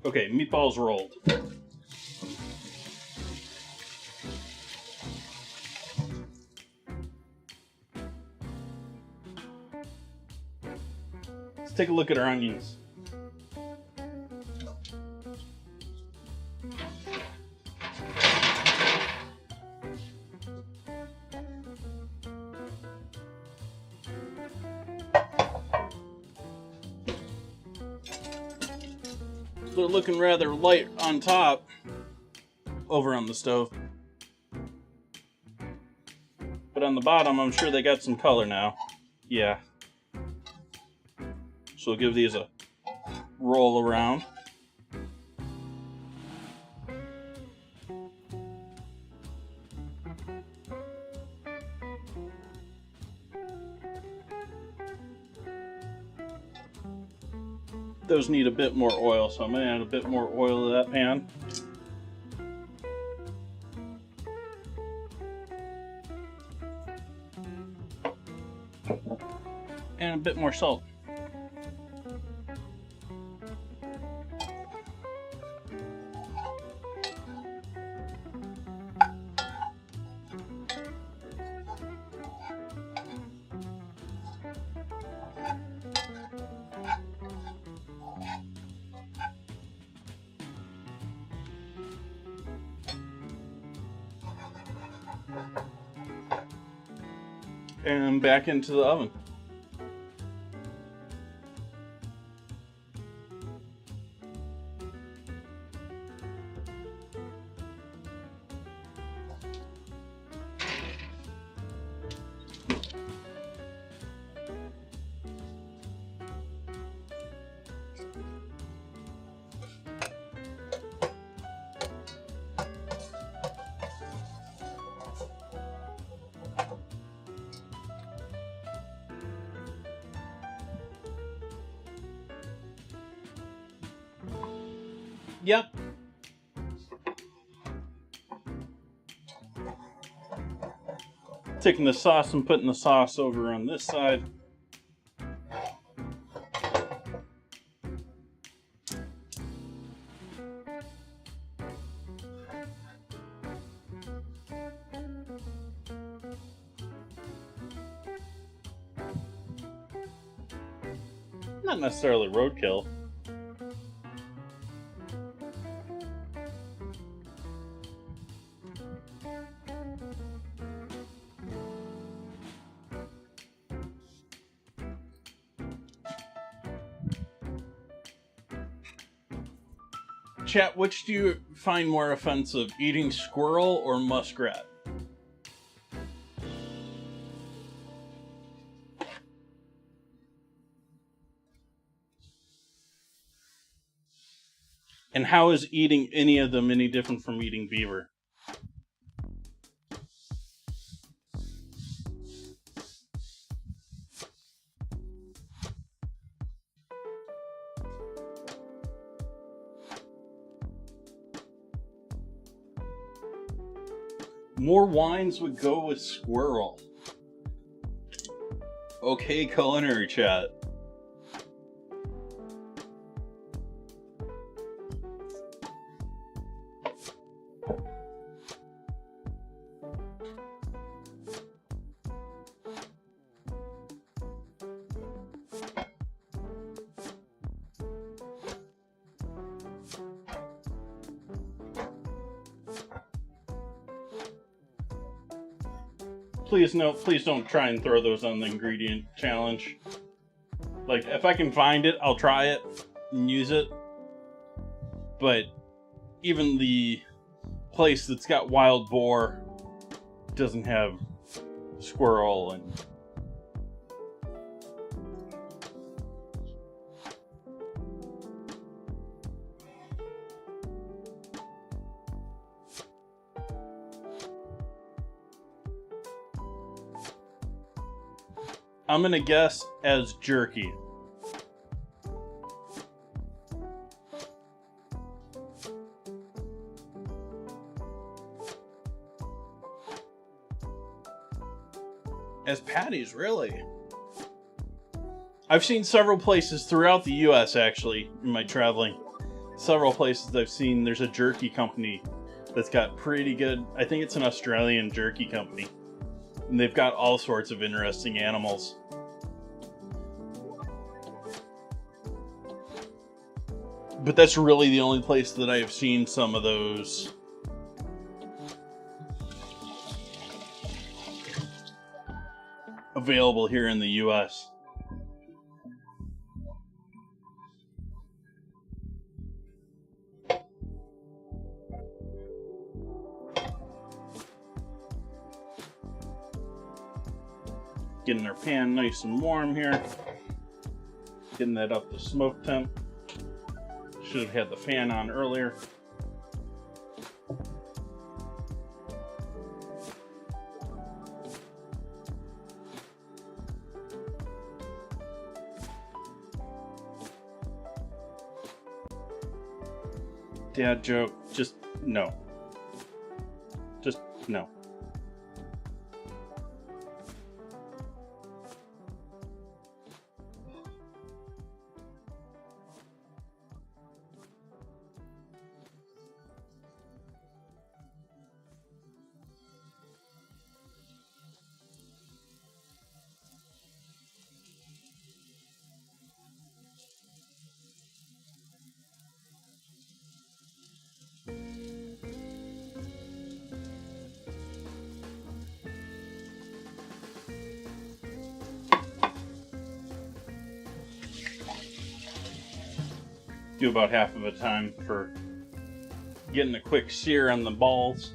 Okay, meatballs rolled. Let's take a look at our onions. They're looking rather light on top over on the stove. But on the bottom, I'm sure they got some color now. Yeah. So we'll give these a roll around. Those need a bit more oil, so I'm going to add a bit more oil to that pan. And a bit more salt. And back into the oven. Yep. Taking the sauce and putting the sauce over on this side. Not necessarily roadkill. Chat, which do you find more offensive, eating squirrel or muskrat? And how is eating any of them any different from eating beaver? More wines would go with squirrel. Okay, culinary chat. please don't try and throw those on the ingredient challenge. Like, if I can find it, I'll try it and use it. But even the place that's got wild boar doesn't have squirrel and... I'm gonna guess as jerky. As patties, really? I've seen several places throughout the US, actually, in my traveling. Several places I've seen, there's a jerky company that's got pretty good... I think it's an Australian jerky company. And they've got all sorts of interesting animals. But that's really the only place that I've seen some of those. Available here in the US. Getting our pan nice and warm here. Getting that up to smoke temp. Should have had the fan on earlier. Dad joke, just no. Just no. Do about half of a time for getting a quick sear on the balls.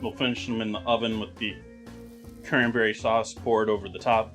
We'll finish them in the oven with the cranberry sauce poured over the top.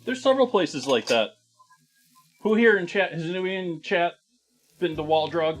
There's several places like that. Who here in chat, has anybody in chat been to Wall Drug?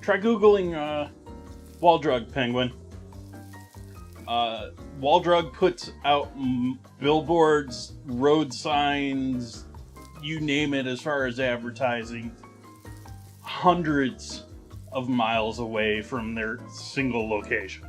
Try Googling Wall Drug, Penguin. Wall Drug puts out billboards, road signs, you name it, as far as advertising, hundreds of miles away from their single location.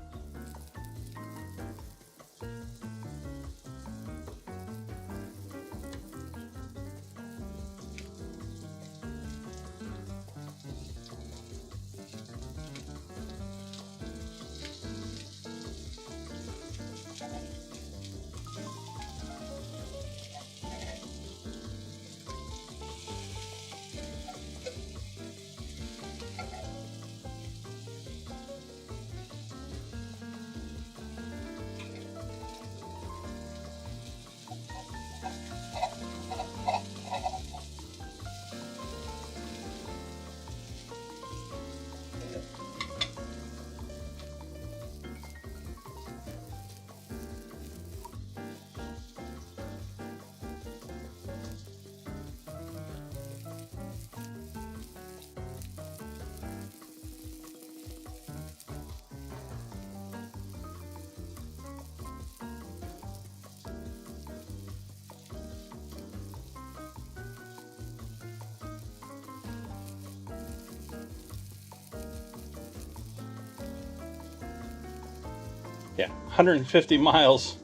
Yeah, 150 miles.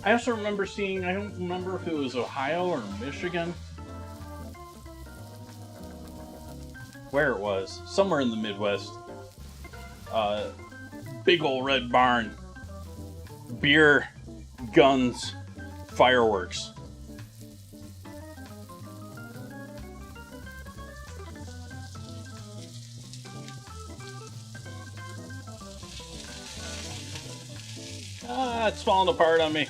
I also remember seeing, I don't remember if it was Ohio or Michigan, where it was, somewhere in the Midwest. Big old red barn, beer, guns, fireworks. Ah, it's falling apart on me.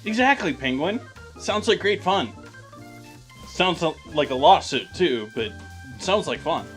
Exactly, Penguin. Sounds like great fun. Sounds like a lawsuit, too, but it sounds like fun.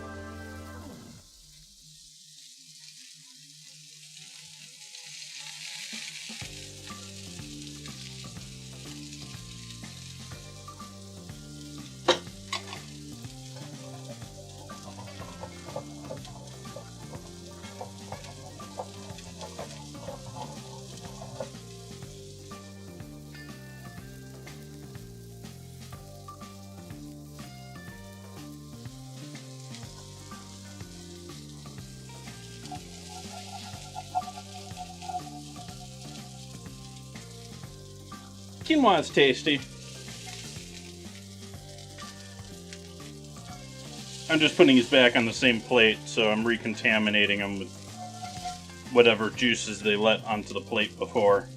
Quinoa's tasty. I'm just putting these back on the same plate, so I'm recontaminating them with whatever juices they let onto the plate before.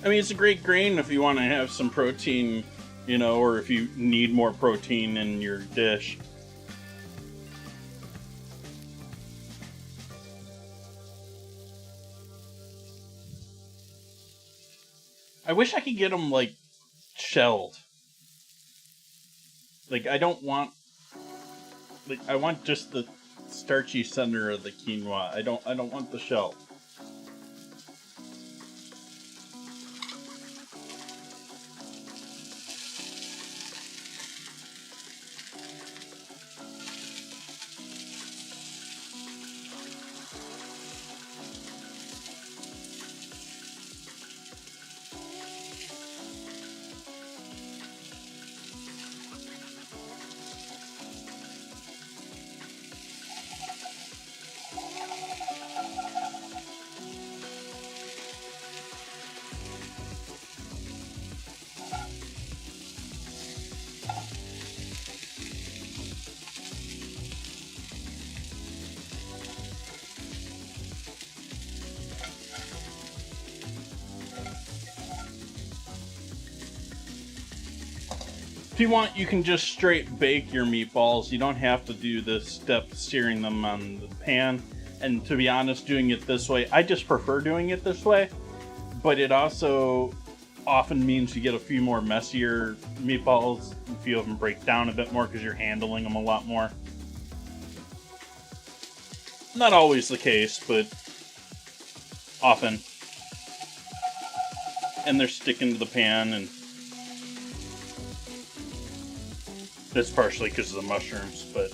I mean, it's a great grain if you want to have some protein, you know, or if you need more protein in your dish. I wish I could get them, like, shelled. Like, I don't want... Like, I want just the starchy center of the quinoa. I don't want the shell. If you want, you can just straight bake your meatballs. You don't have to do this step searing them on the pan. And to be honest, doing it this way, I just prefer doing it this way. But it also often means you get a few more messier meatballs. A few of them break down a bit more because you're handling them a lot more. Not always the case, but often. And they're sticking to the pan, and that's partially because of the mushrooms, but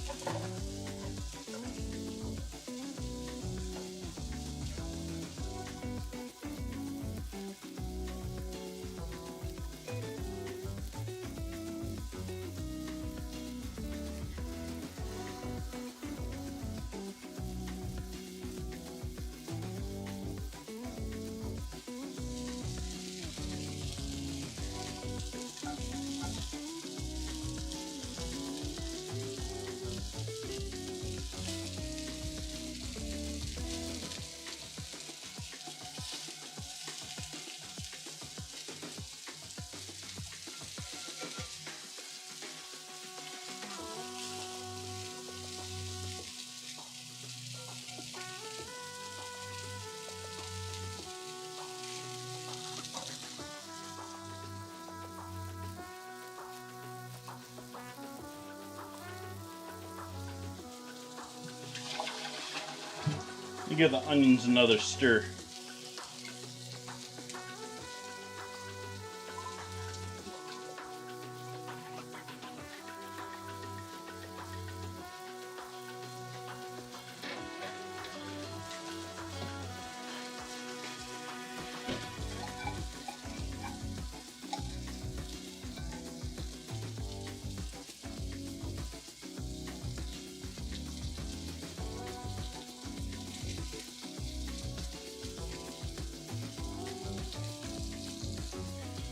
you give the onions another stir.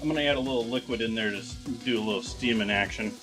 I'm going to add a little liquid in there to do a little steaming action.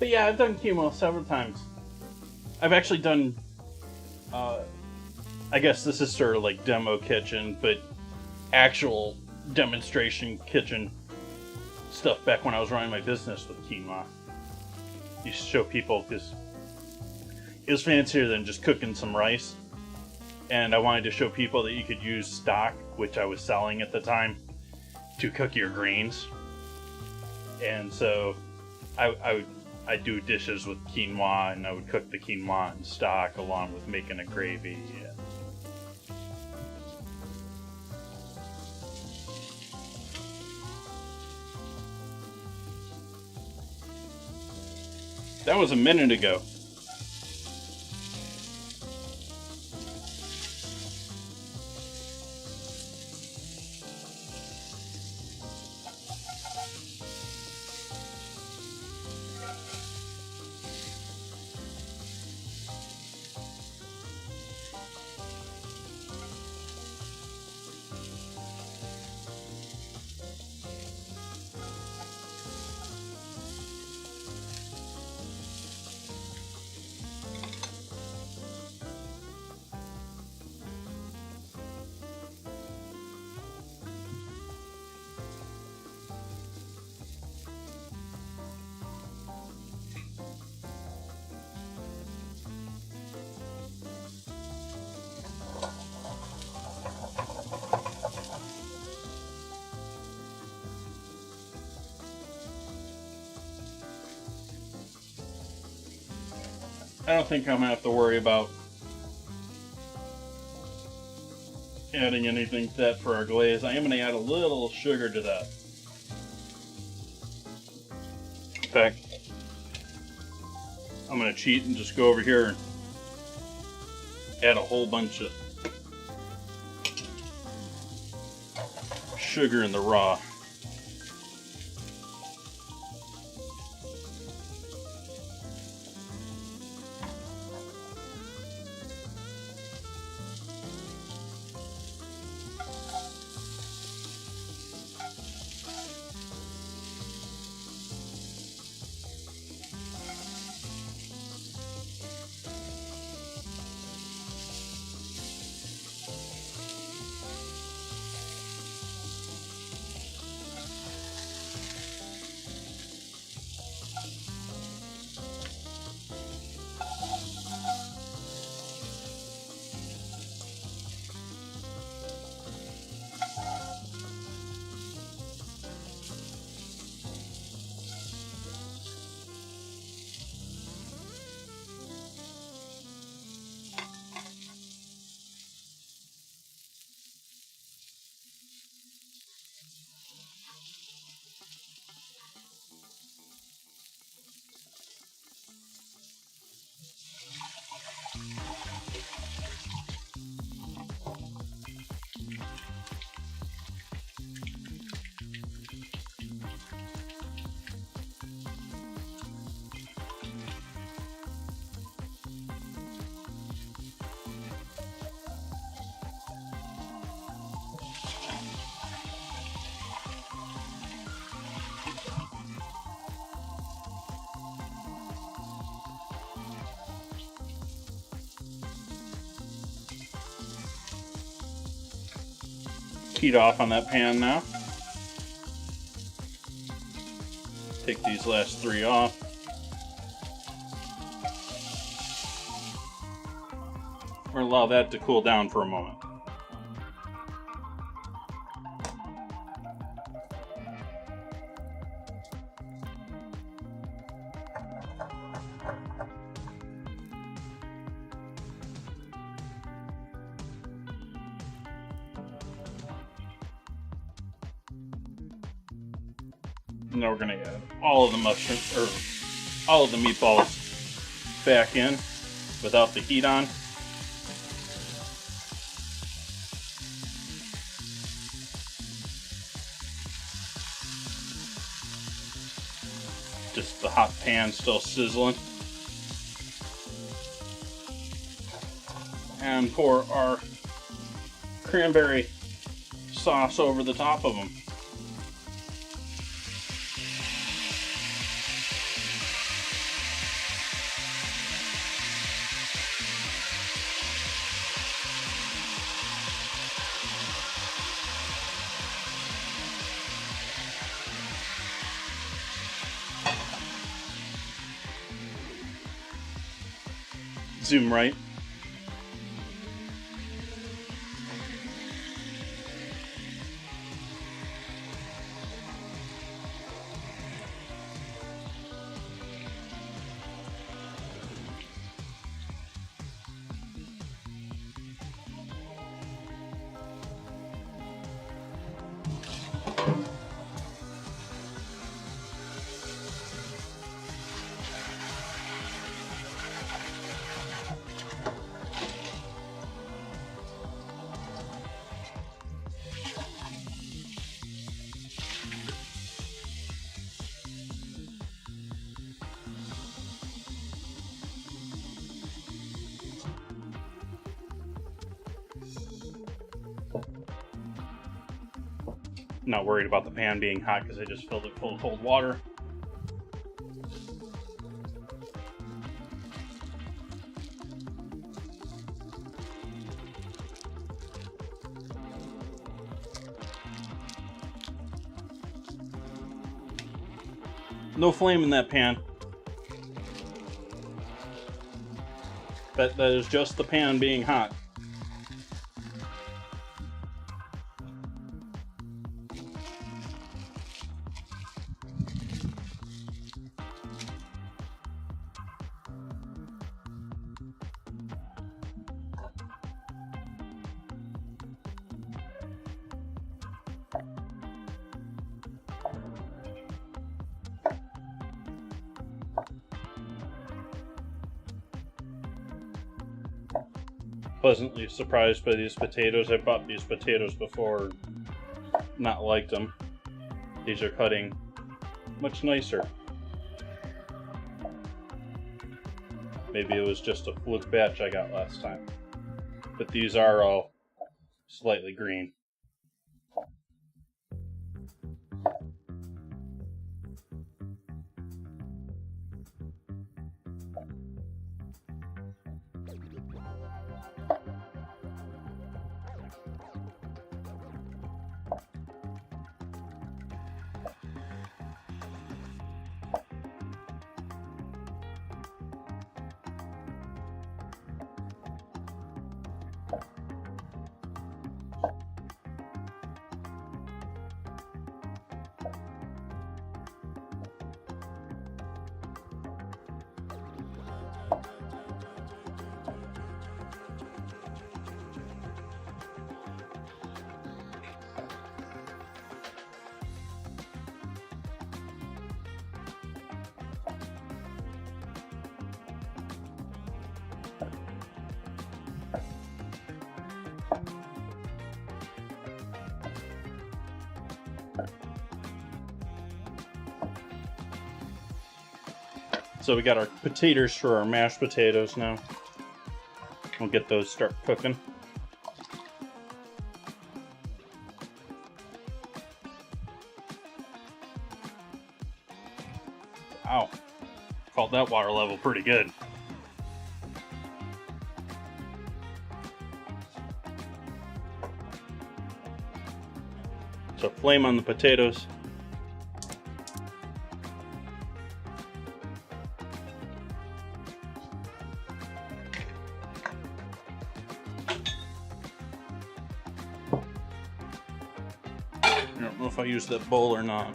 But yeah, I've done chemo several times. I've actually done, I guess this is sort of like demo kitchen, but actual demonstration kitchen stuff back when I was running my business with quinoa. Used to show people because it was fancier than just cooking some rice. And I wanted to show people that you could use stock, which I was selling at the time, to cook your greens. And so I'd do dishes with quinoa, and I would cook the quinoa in stock along with making a gravy. That was a minute ago. I don't think I'm going to have to worry about adding anything to that for our glaze. I am going to add a little sugar to that. In fact, I'm going to cheat and just go over here and add a whole bunch of sugar in the raw. Heat off on that pan now. Take these last three off. Or allow that to cool down for a moment. Now we're going to add all of the mushrooms, or all of the meatballs back in without the heat on. Just the hot pan still sizzling. And pour our cranberry sauce over the top of them. Zoom right. Not worried about the pan being hot because I just filled it full of cold water. No flame in that pan. That is just the pan being hot. Pleasantly surprised by these potatoes. I bought these potatoes before, not liked them. These are cutting much nicer. Maybe it was just a fluke batch I got last time. But these are all slightly green. So we got our potatoes for our mashed potatoes now. We'll get those start cooking. Wow, called that water level pretty good. So flame on the potatoes. I don't know if I used that bowl or not.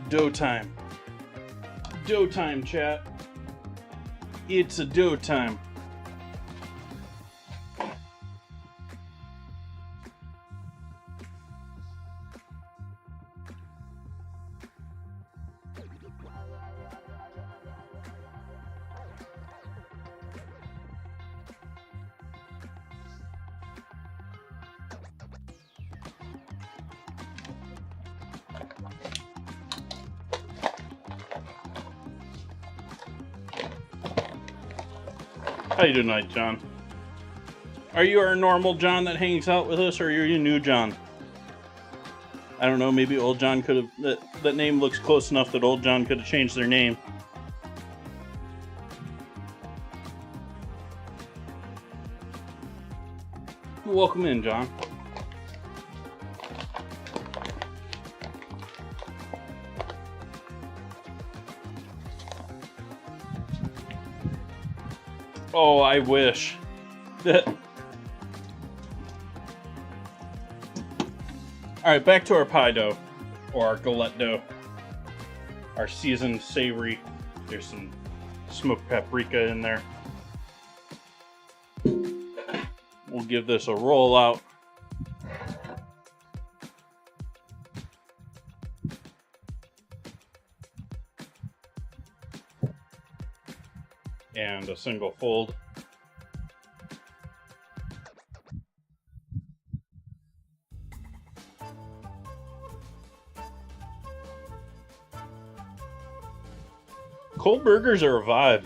Dough time. Dough time, chat. It's a dough time. How you doing tonight, John? Are you our normal John that hangs out with us, or are you new John? I don't know, maybe old John could have... That name looks close enough that old John could have changed their name. Welcome in, John. Oh, I wish. Alright, back to our pie dough. Or our galette dough. Our seasoned savory. There's some smoked paprika in there. We'll give this a roll out. And a single fold. Cold burgers are a vibe.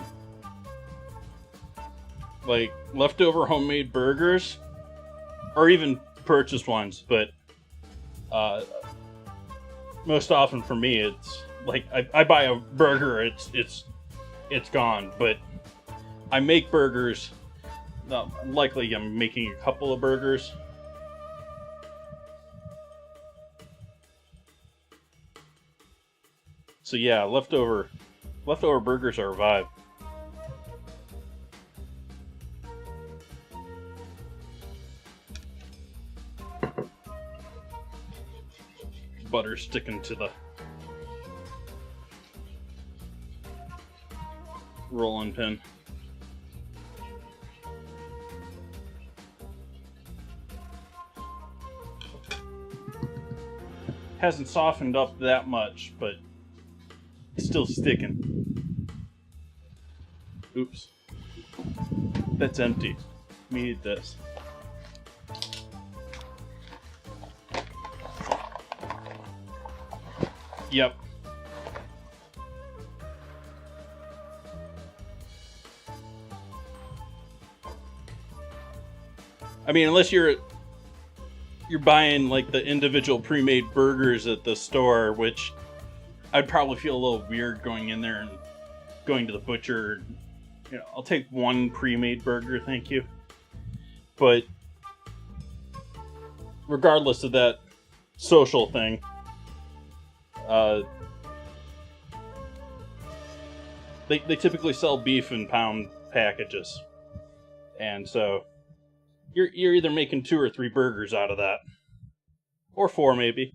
Like leftover homemade burgers, or even purchased ones, but most often for me, it's like I buy a burger, it's gone. But I make burgers. Likely, I'm making a couple of burgers. So yeah, leftover burgers are a vibe. Butter sticking to the rolling pin. Hasn't softened up that much, but it's still sticking. Oops. That's empty. We need this. Yep. I mean, unless you're buying like the individual pre-made burgers at the store, which I'd probably feel a little weird going in there and going to the butcher. You know, I'll take one pre-made burger, thank you. But regardless of that social thing, they typically sell beef in pound packages, and so you're either making 2 or 3 burgers out of that, or 4 maybe.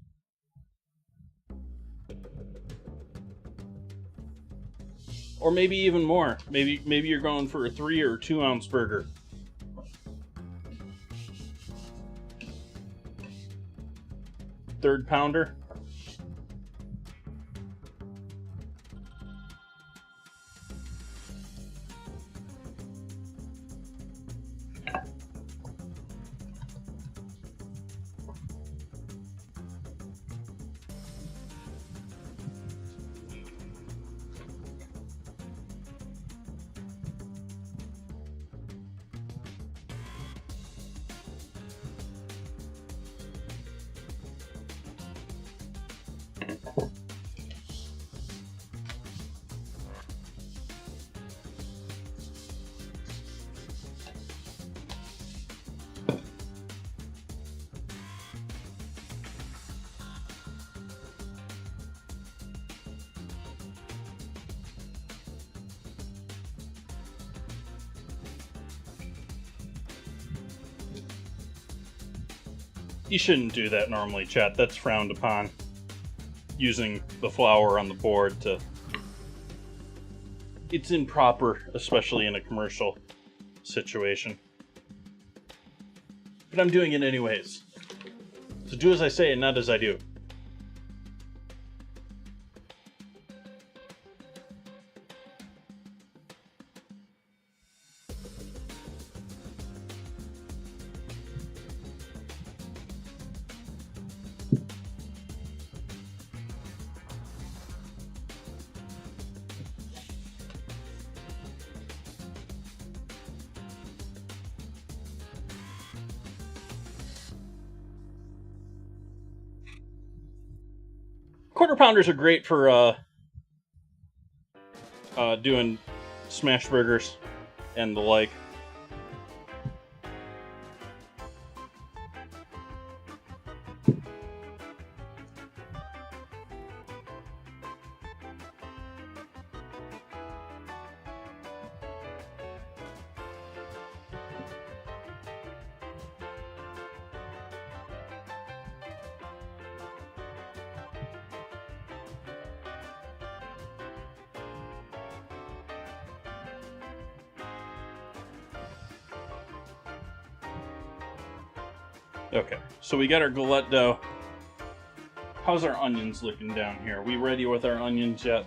Or maybe even more. Maybe you're going for a 3 or 2 ounce burger. Third pounder. You shouldn't do that normally, chat. That's frowned upon. Using the flour on the board to... It's improper, especially in a commercial situation. But I'm doing it anyways. So do as I say and not as I do. Quarter pounders are great for doing smash burgers and the like. Okay, so we got our galette dough. How's our onions looking down here? We ready with our onions yet?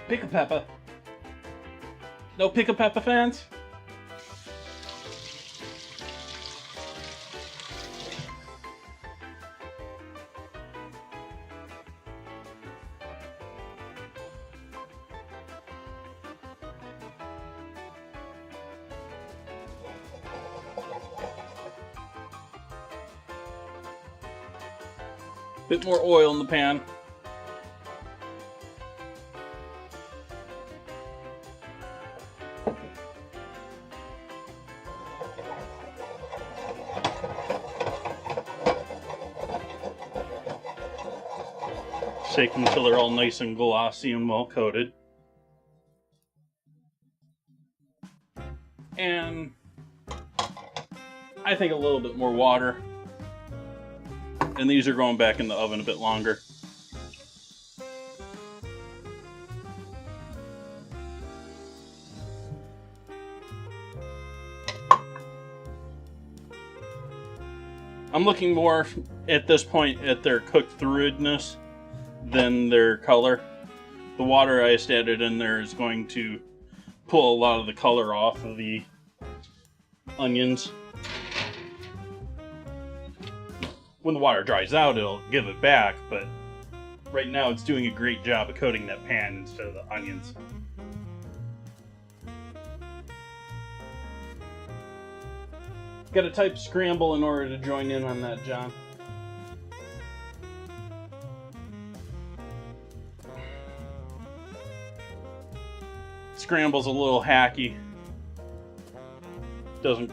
Pick a pepper. No pick a pepper fans? Bit more oil in the pan. Shake them until they're all nice and glossy and well coated. And I think a little bit more water. And these are going back in the oven a bit longer. I'm looking more at this point at their cooked throughedness than their color. The water I just added in there is going to pull a lot of the color off of the onions. When the water dries out, it'll give it back, but right now it's doing a great job of coating that pan instead of the onions. Got to type scramble in order to join in on that, John. Scramble's a little hacky. It's a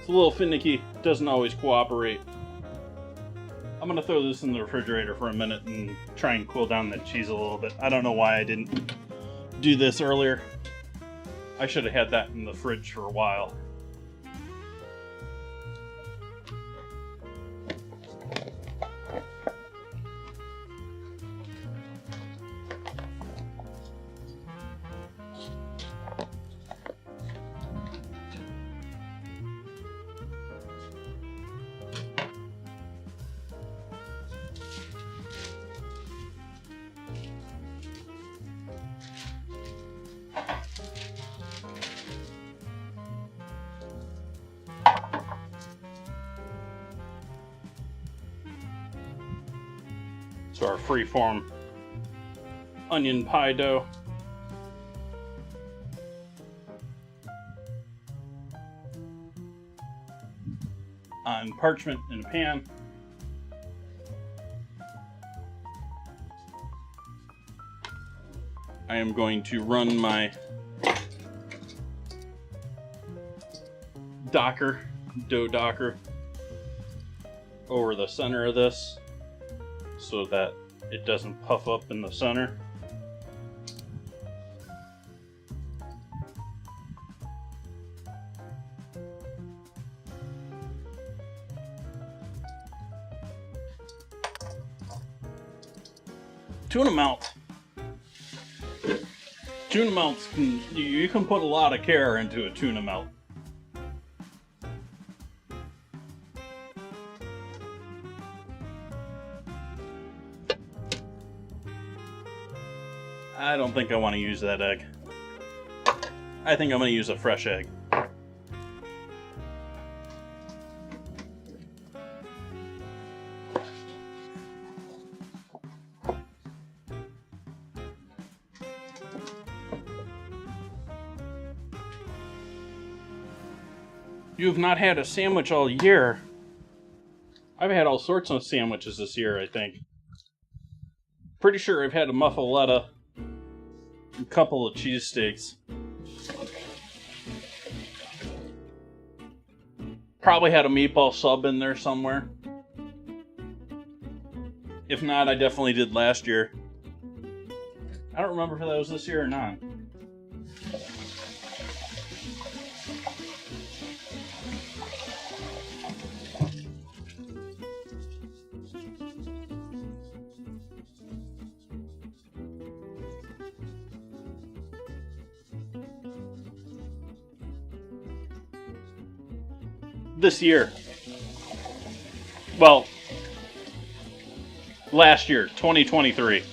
little finicky, doesn't always cooperate. I'm gonna throw this in the refrigerator for a minute and try and cool down that cheese a little bit. I don't know why I didn't do this earlier. I should have had that in the fridge for a while. So our freeform onion pie dough. On parchment in a pan. I am going to run my dough docker over the center of this so that it doesn't puff up in the center. Tuna melt. Tuna melts you can put a lot of care into a tuna melt. I don't think I want to use that egg. I think I'm going to use a fresh egg. You have not had a sandwich all year. I've had all sorts of sandwiches this year, I think. Pretty sure I've had a muffaletta, a couple of cheesesteaks. Probably had a meatball sub in there somewhere. If not, I definitely did last year. I don't remember if that was this year or not. This year. Well, last year, 2023.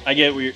I get weird.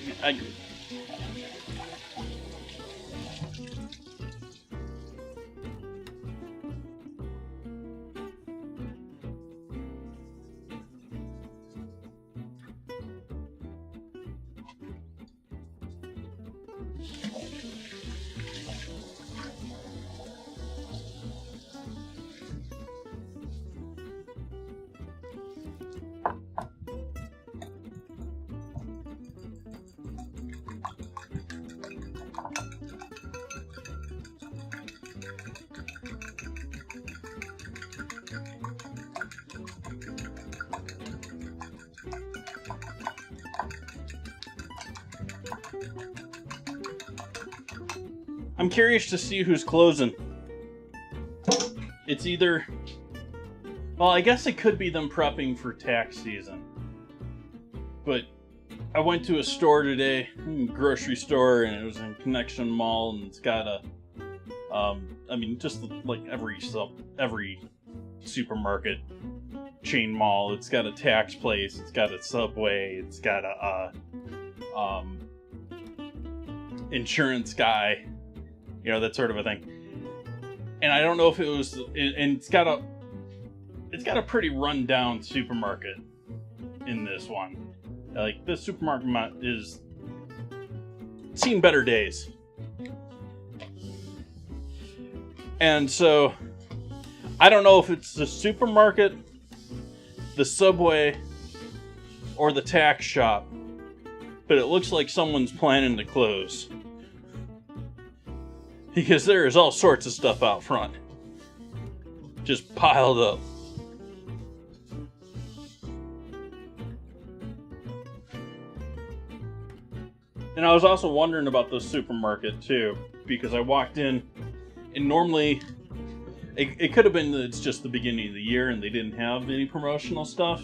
I'm curious to see who's closing. It's either... Well, I guess it could be them prepping for tax season. But I went to a store today, grocery store, and it was in Connection Mall, and it's got a... I mean, just like every supermarket chain mall, it's got a tax place, it's got a Subway, it's got a insurance guy, you know, that sort of a thing. And I don't know if it was, and it's got a pretty run-down supermarket in this one. Like, this supermarket is seen better days. And so, I don't know if it's the supermarket, the Subway, or the tax shop, but it looks like someone's planning to close. Because there is all sorts of stuff out front. Just piled up. And I was also wondering about the supermarket too, because I walked in, and normally, it could have been that it's just the beginning of the year and they didn't have any promotional stuff.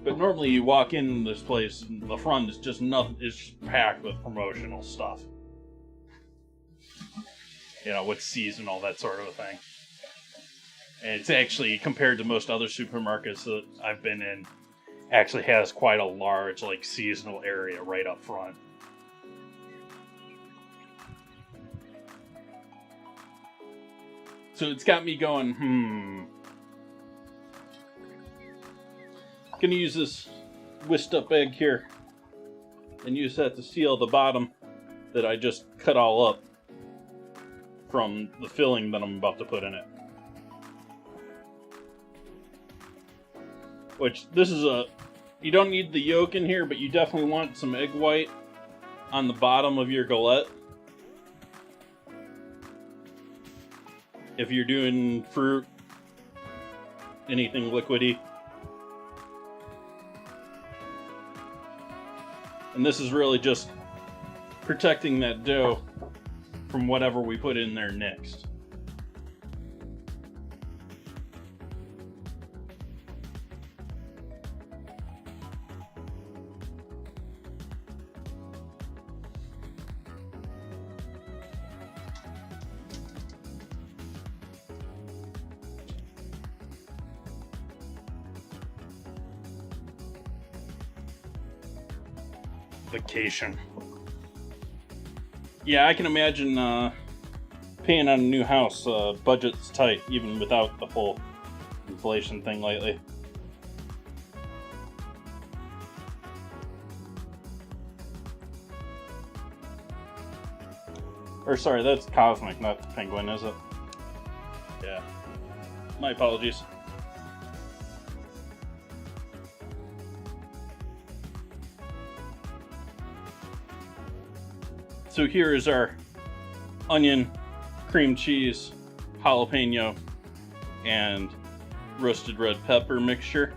But normally you walk in this place and the front is just nothing, it's just packed with promotional stuff. You know, with seasonal, that sort of a thing. And it's actually, compared to most other supermarkets that I've been in, actually has quite a large, like, seasonal area right up front. So it's got me going, Gonna use this whisked up egg here and use that to seal the bottom that I just cut all up from the filling that I'm about to put in it. Which, this is you don't need the yolk in here, but you definitely want some egg white on the bottom of your galette. If you're doing fruit, anything liquidy. And this is really just protecting that dough from whatever we put in there next. Vacation. Yeah, I can imagine paying on a new house. Budget's tight, even without the whole inflation thing lately. Or sorry, that's Cosmic, not Penguin, is it? Yeah. My apologies. So here is our onion, cream cheese, jalapeno and roasted red pepper mixture.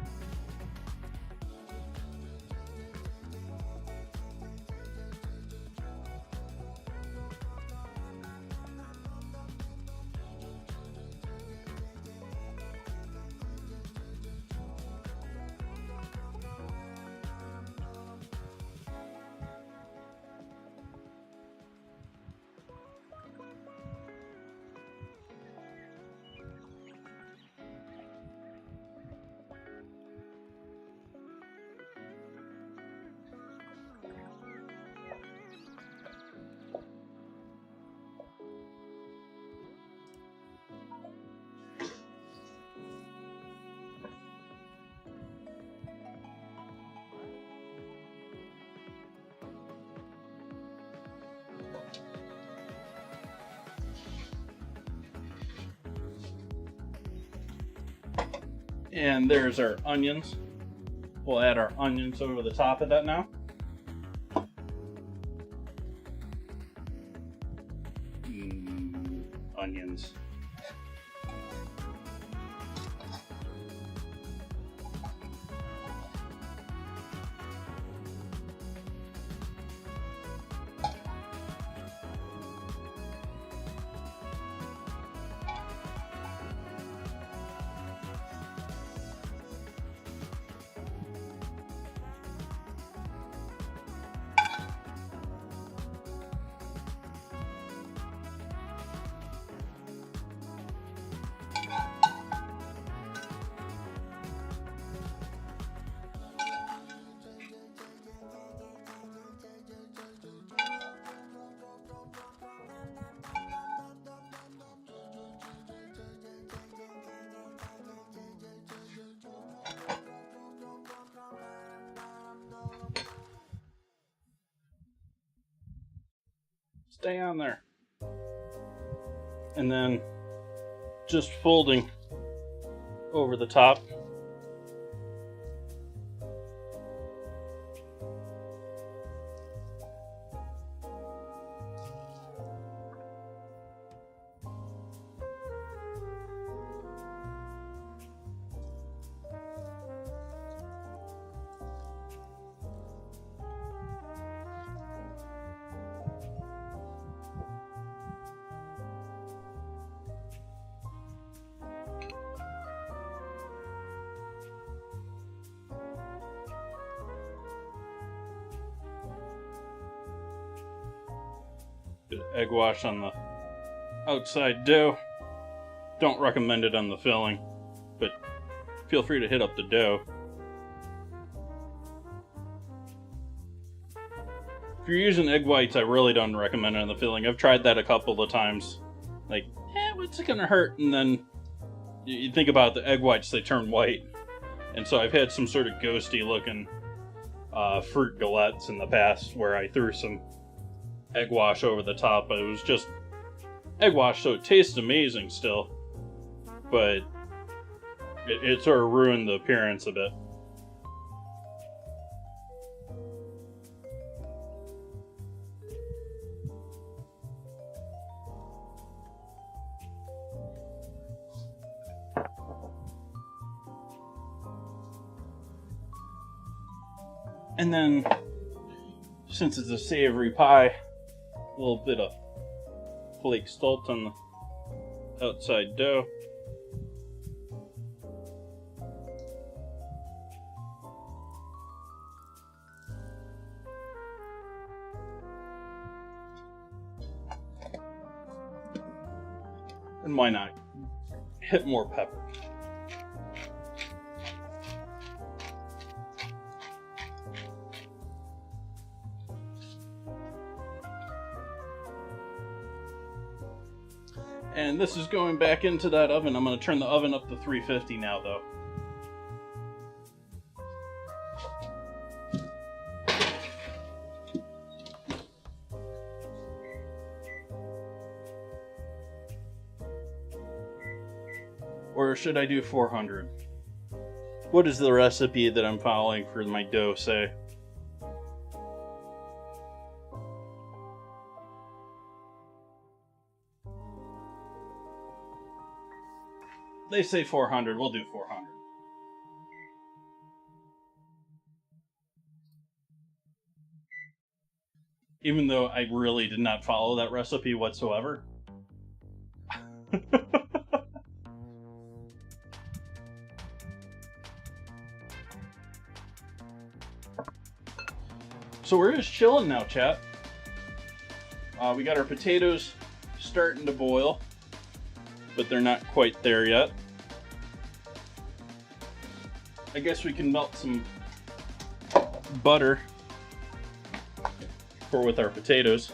And there's our onions. We'll add our onions over the top of that now. Onions. Stay on there. And then just folding over the top. Bit of egg wash on the outside dough. Don't recommend it on the filling, but feel free to hit up the dough. If you're using egg whites, I really don't recommend it on the filling. I've tried that a couple of times. Like, what's it gonna hurt? And then you think about the egg whites, they turn white. And so I've had some sort of ghosty looking fruit galettes in the past where I threw some egg wash over the top, but it was just egg wash, so it tastes amazing still, but it sort of ruined the appearance a bit. And then, since it's a savory pie, a little bit of flake salt on the outside dough. And why not hit more pepper? And this is going back into that oven. I'm going to turn the oven up to 350 now, though. Or should I do 400? What does the recipe that I'm following for my dough say? They say 400. We'll do 400. Even though I really did not follow that recipe whatsoever. So we're just chilling now, chat. We got our potatoes starting to boil, but they're not quite there yet. I guess we can melt some butter for with our potatoes.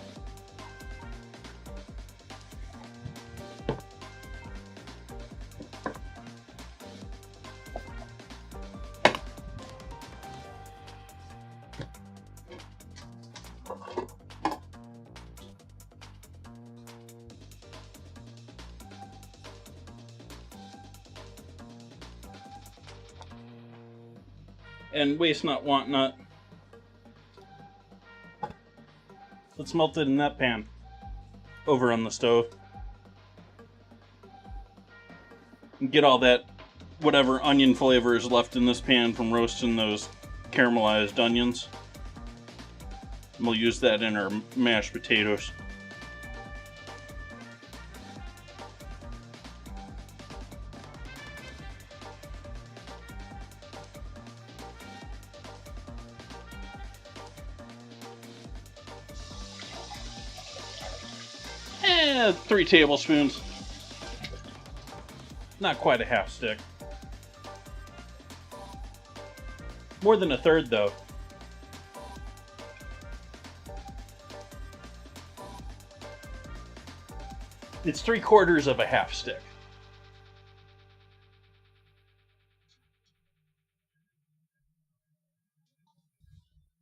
And waste not, want not. Let's melt it in that pan over on the stove. And get all that whatever onion flavor is left in this pan from roasting those caramelized onions. And we'll use that in our mashed potatoes. Eh, 3 tablespoons. Not quite a half stick. More than a third, though. It's 3/4 of a half stick.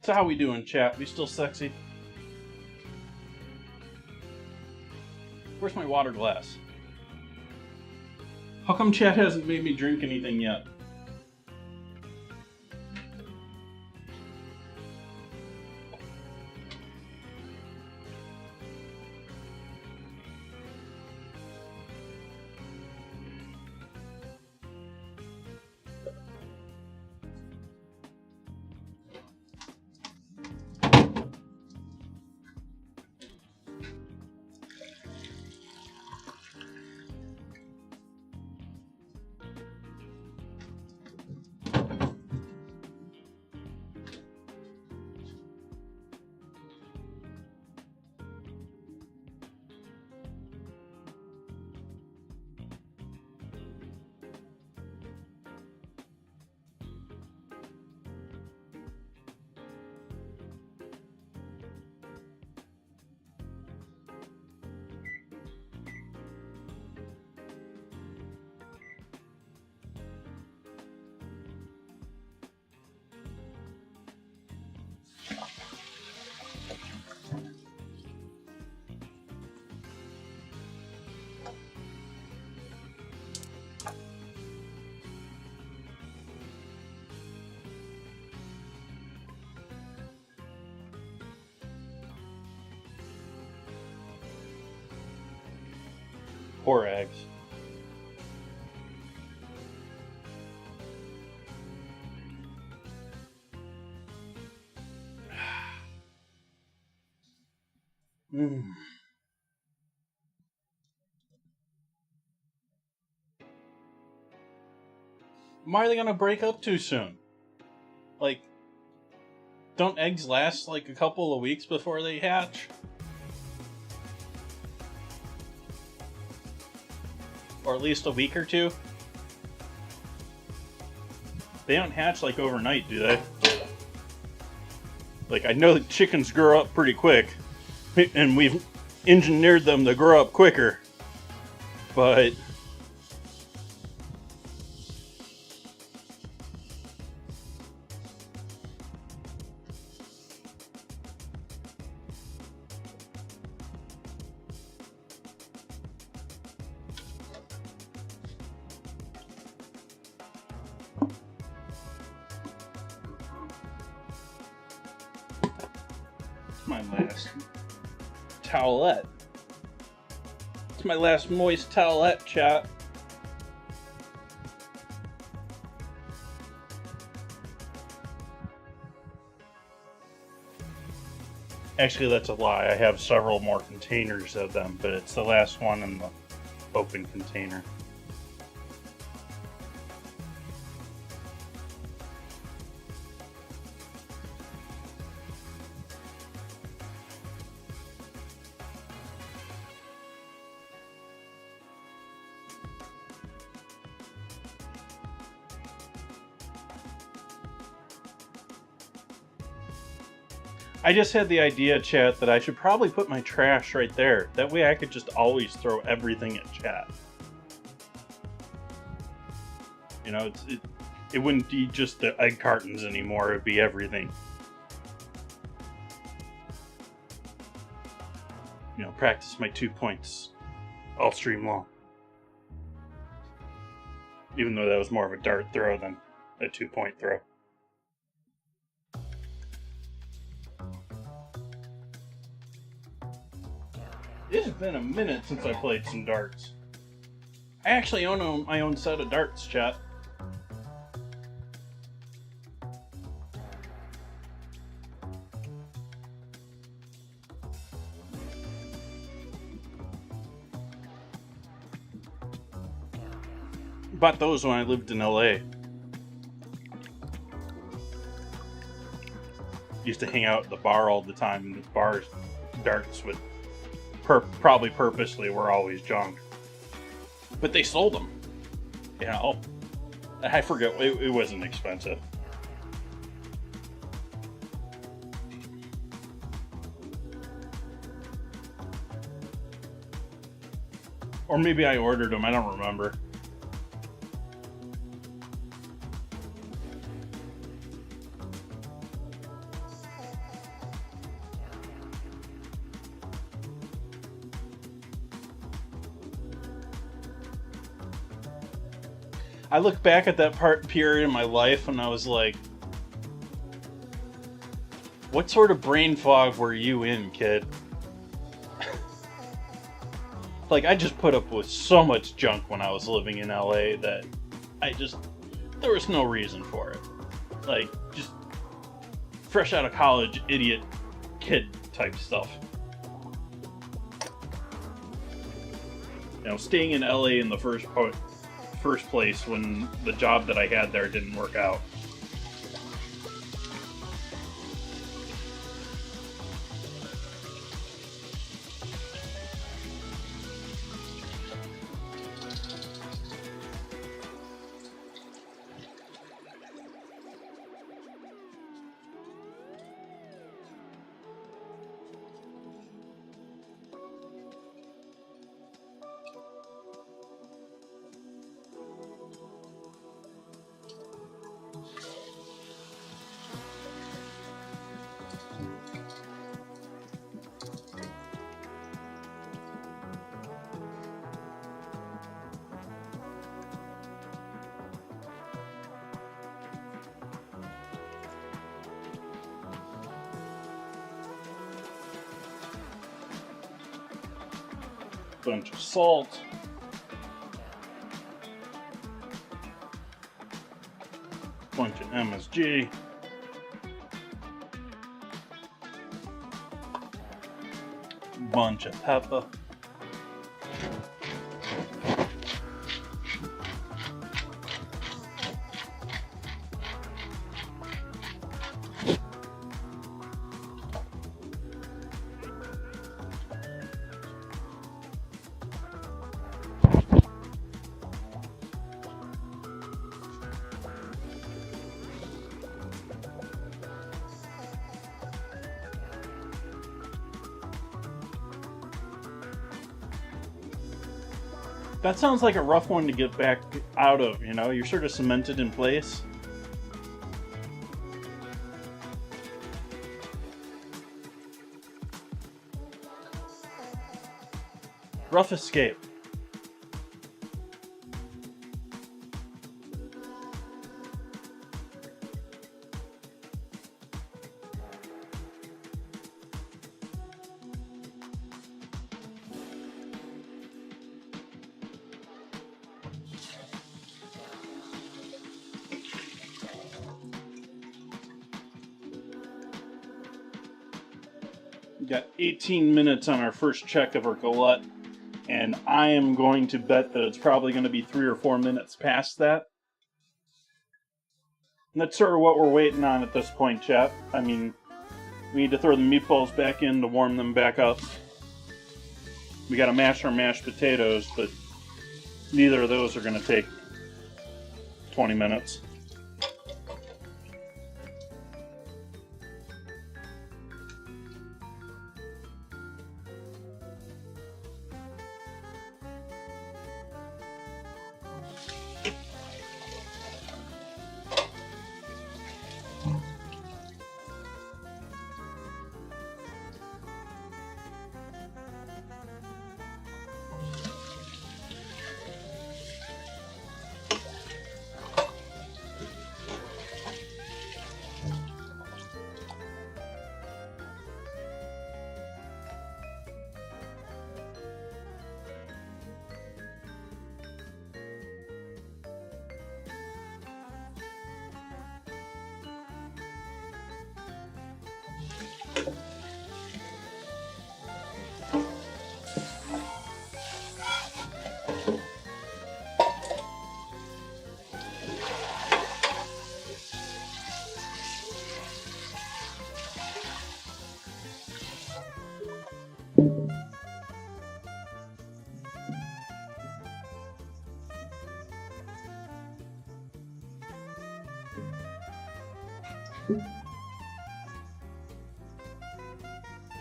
So how we doing, chat? We still sexy? Where's my water glass? How come chat hasn't made me drink anything yet? Poor eggs. Why are they gonna break up too soon? Like, don't eggs last like a couple of weeks before they hatch? Or at least a week or two? They don't hatch like overnight, do they? Like, I know that chickens grow up pretty quick, and we've engineered them to grow up quicker, but my last towelette. It's my last moist towelette, chat. Actually, that's a lie. I have several more containers of them, but it's the last one in the open container. I just had the idea, chat, that I should probably put my trash right there. That way I could just always throw everything at chat. You know, it wouldn't be just the egg cartons anymore, it'd be everything. You know, practice my 2 points all stream long. Even though that was more of a dart throw than a 2-point throw. It's been a minute since I played some darts. I actually own my own set of darts, chat. Bought those when I lived in LA. Used to hang out at the bar all the time, and the bar's darts would probably purposely were always junk. But they sold them. You know, I forget, it wasn't expensive. Or maybe I ordered them, I don't remember. I look back at that period in my life and I was like, what sort of brain fog were you in, kid? Like, I just put up with so much junk when I was living in LA that there was no reason for it. Like, just fresh out of college, idiot kid type stuff. You know, staying in LA in the first place when the job that I had there didn't work out. Bunch of salt. Bunch of MSG. Bunch of pepper. That sounds like a rough one to get back out of, you know? You're sort of cemented in place. Rough escape. got 18 minutes on our first check of our Gallette, and I am going to bet that it's probably going to be 3 or 4 minutes past that. And that's sort of what we're waiting on at this point, chat. I mean, we need to throw the meatballs back in to warm them back up. We got to mash our mashed potatoes, but neither of those are going to take 20 minutes.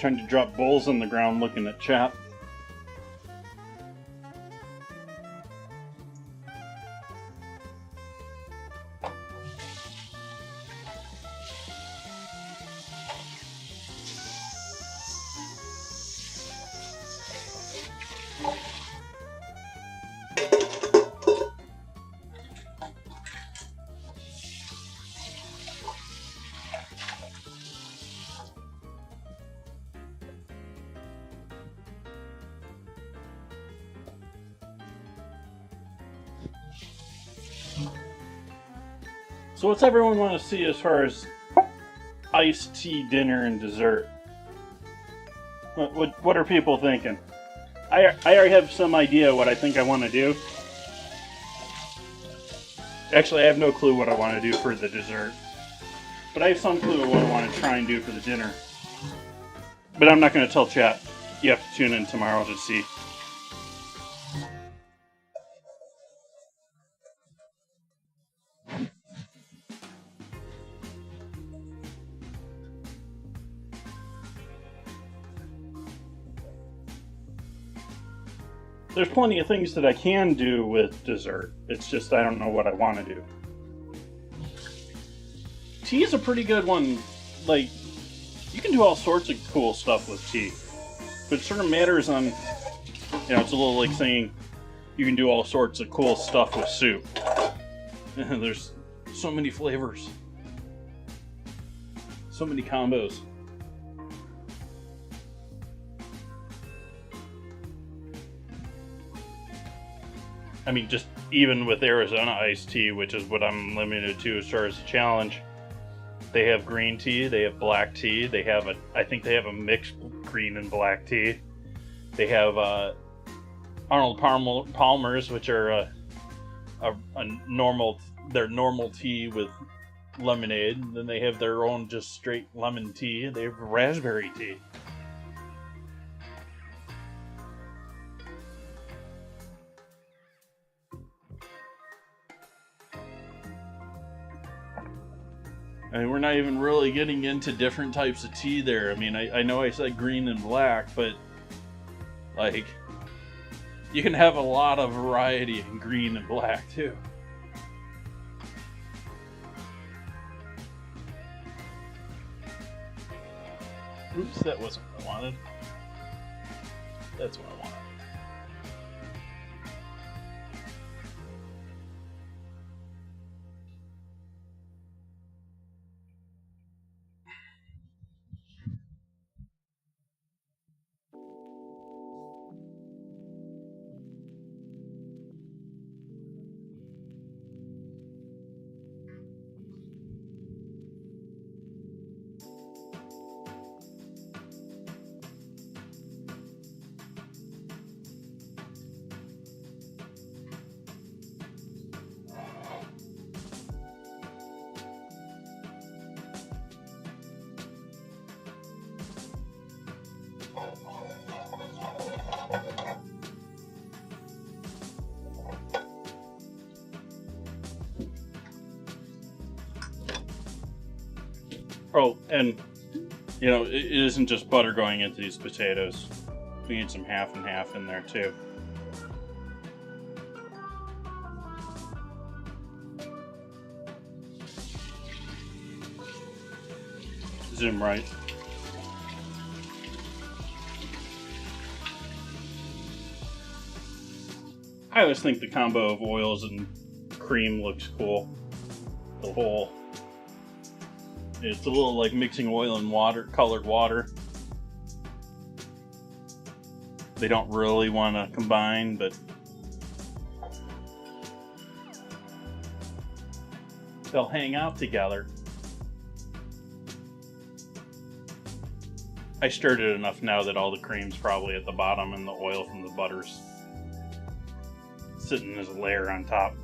Trying to drop bowls on the ground looking at chat. So what's everyone want to see as far as iced tea, dinner, and dessert? What are people thinking? I already have some idea what I think I want to do. Actually, I have no clue what I want to do for the dessert. But I have some clue what I want to try and do for the dinner. But I'm not going to tell chat. You have to tune in tomorrow to see. There's plenty of things that I can do with dessert. It's just I don't know what I want to do. Tea is a pretty good one. Like, you can do all sorts of cool stuff with tea. But it sort of matters on, you know, it's a little like saying you can do all sorts of cool stuff with soup. There's so many flavors. So many combos. I mean, just even with Arizona iced tea, which is what I'm limited to as far as the challenge, they have green tea, they have black tea, they have I think they have a mixed green and black tea. They have Arnold Palmer's, which are their normal tea with lemonade. And then they have their own just straight lemon tea. They have raspberry tea. I mean, we're not even really getting into different types of tea there. I mean, I know I said green and black, but like, you can have a lot of variety in green and black too. Oops, that wasn't what I wanted. That's what I wanted. Oh, and you know, it isn't just butter going into these potatoes. We need some half and half in there too. Zoom right. I always think the combo of oils and cream looks cool. The whole, it's a little like mixing oil and water, colored water. They don't really want to combine, but they'll hang out together. I stirred it enough now that all the cream's probably at the bottom and the oil from the butter's sitting as a layer on top.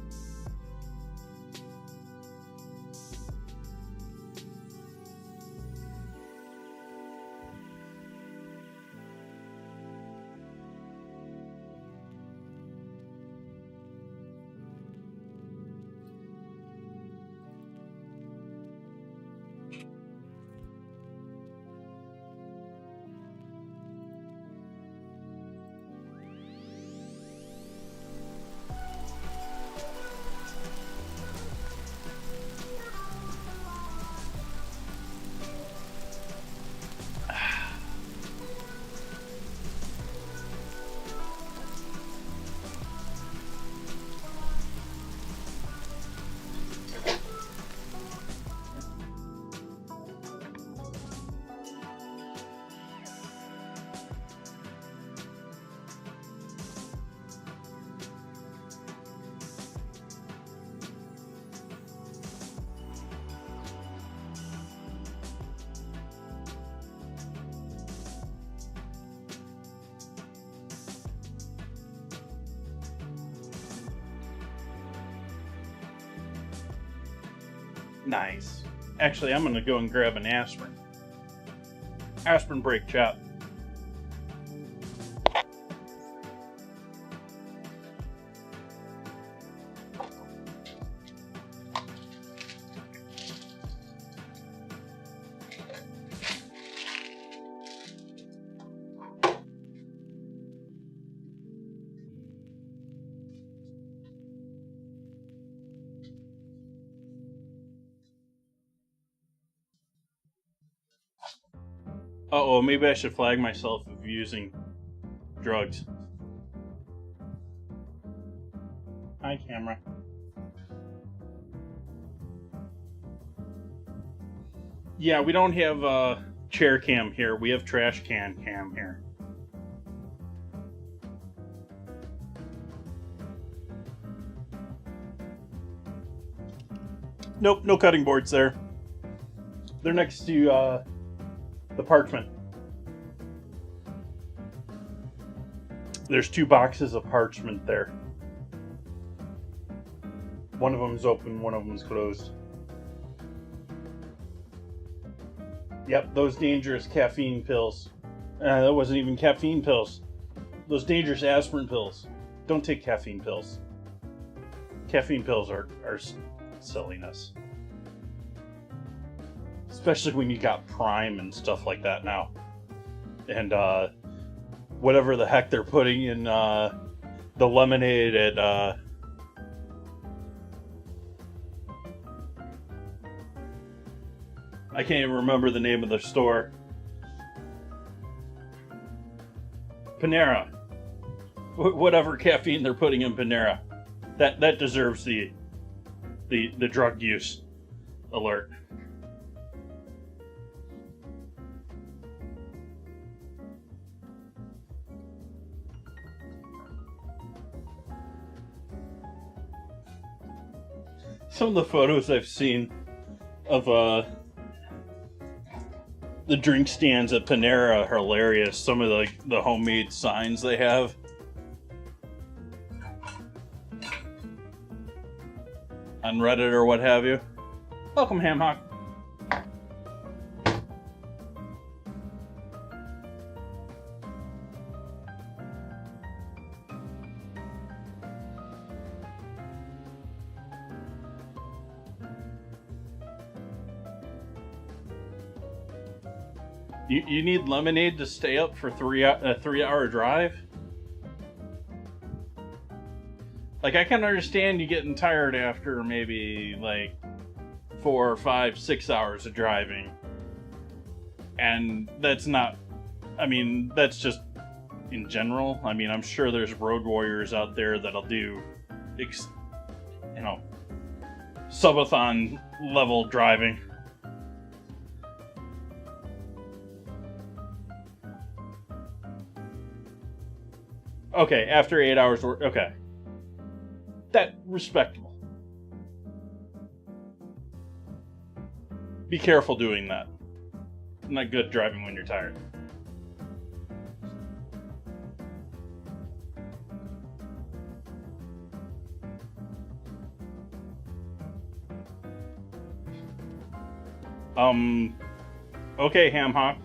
Nice. Actually, I'm gonna go and grab an aspirin. Aspirin break, chat. Uh-oh, maybe I should flag myself of using drugs. Hi, camera. Yeah, we don't have chair cam here. We have trash can cam here. Nope, no cutting boards there. They're next to the parchment. There's 2 boxes of parchment there. One of them's open, one of them's closed. Yep, those dangerous caffeine pills. That wasn't even caffeine pills. Those dangerous aspirin pills. Don't take caffeine pills. Caffeine pills are silliness. Especially when you got Prime and stuff like that now. And whatever the heck they're putting in the lemonade at I can't even remember the name of the store. Panera. Whatever caffeine they're putting in Panera. That deserves the drug use alert. Some of the photos I've seen of the drink stands at Panera are hilarious. Some of the homemade signs they have. On Reddit or what have you. Welcome, Hamhawk. You need lemonade to stay up for a 3 hour drive? Like, I can understand you getting tired after maybe like 4, 5, 6 hours of driving. And that's not, I mean, that's just in general. I mean, I'm sure there's road warriors out there that'll do, subathon level driving. Okay, after 8 hours work, okay. That respectable. Be careful doing that. Not good driving when you're tired. Okay, Ham Hock.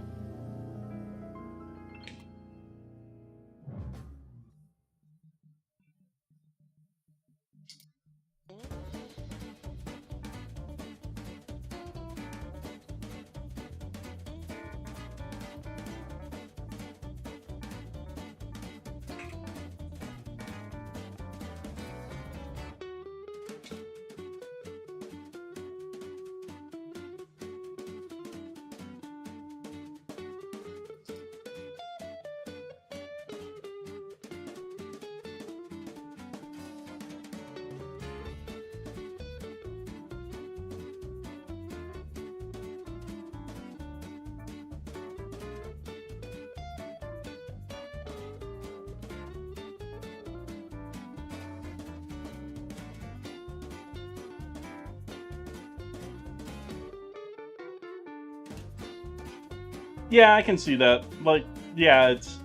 Yeah, I can see that. Like, yeah, it's...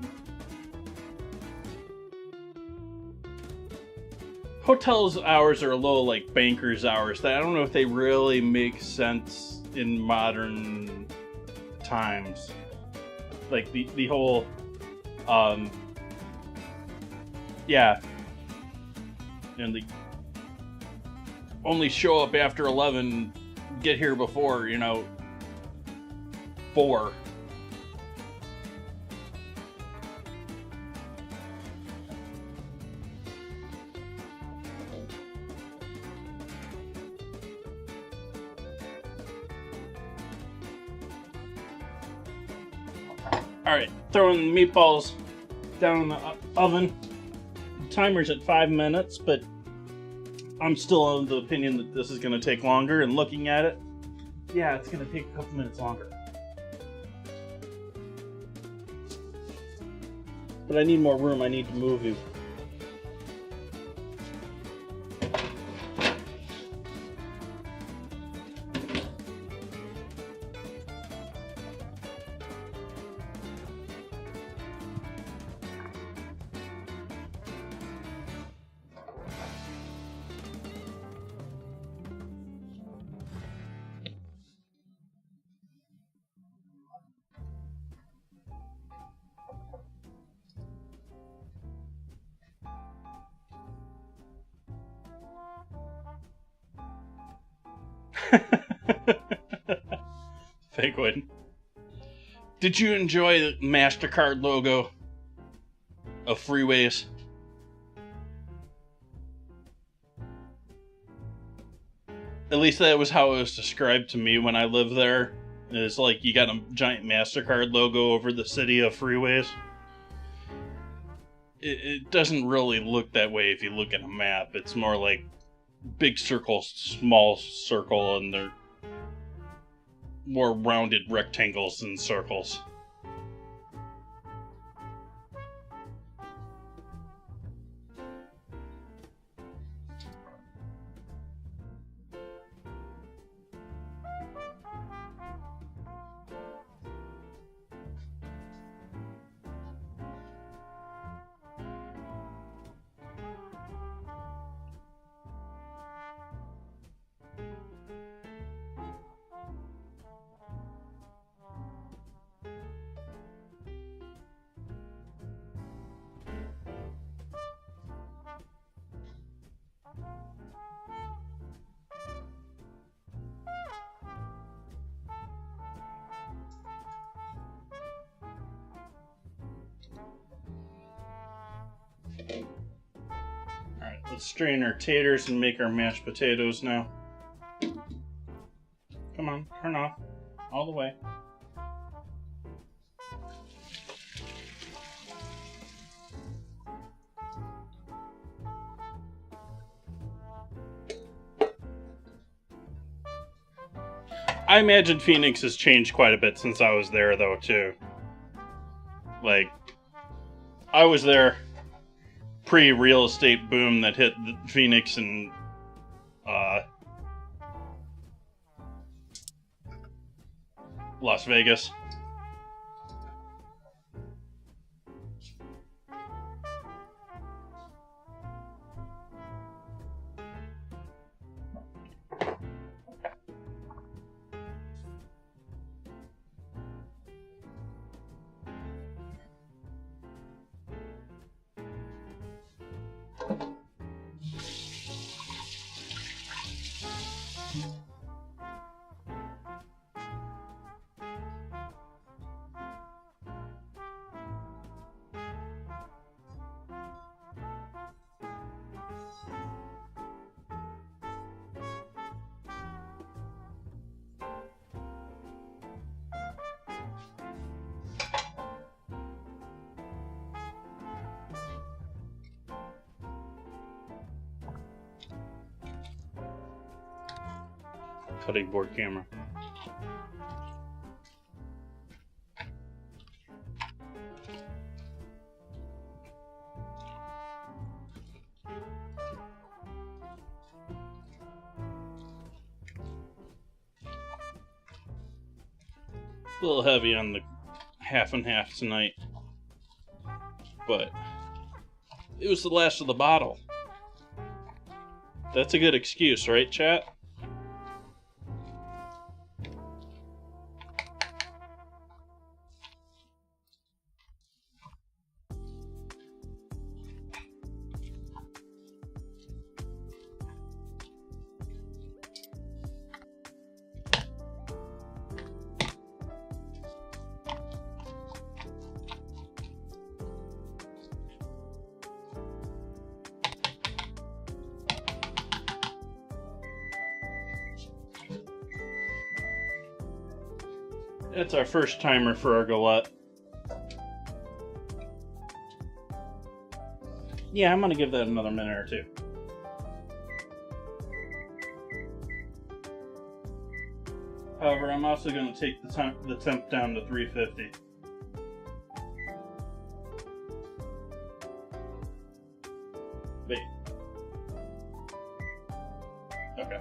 Hotels' hours are a little like bankers' hours. I don't know if they really make sense in modern times. Like, the whole... Yeah. And the... Only show up after 11, get here before, 4. Alright, throwing the meatballs down in the oven. The timer's at 5 minutes, but I'm still of the opinion that this is going to take longer, and looking at it, yeah, it's going to take a couple minutes longer. But I need more room, I need to move you. Fake one. Did you enjoy the MasterCard logo of Freeways? At least that was how it was described to me when I lived there. It's like you got a giant MasterCard logo over the city of Freeways. It doesn't really look that way if you look at a map. It's more like big circle, small circle, and they're more rounded rectangles than circles. Let's strain our taters and make our mashed potatoes now. Come on, turn off. All the way. I imagine Phoenix has changed quite a bit since I was there, though, too. Like, I was there pre-real estate boom that hit Phoenix and Las Vegas. Cutting board camera. A little heavy on the half and half tonight, but it was the last of the bottle. That's a good excuse, right, chat? It's our first timer for our Gallette. Yeah, I'm gonna give that another minute or two. However, I'm also gonna take the temp down to 350. Wait. Okay.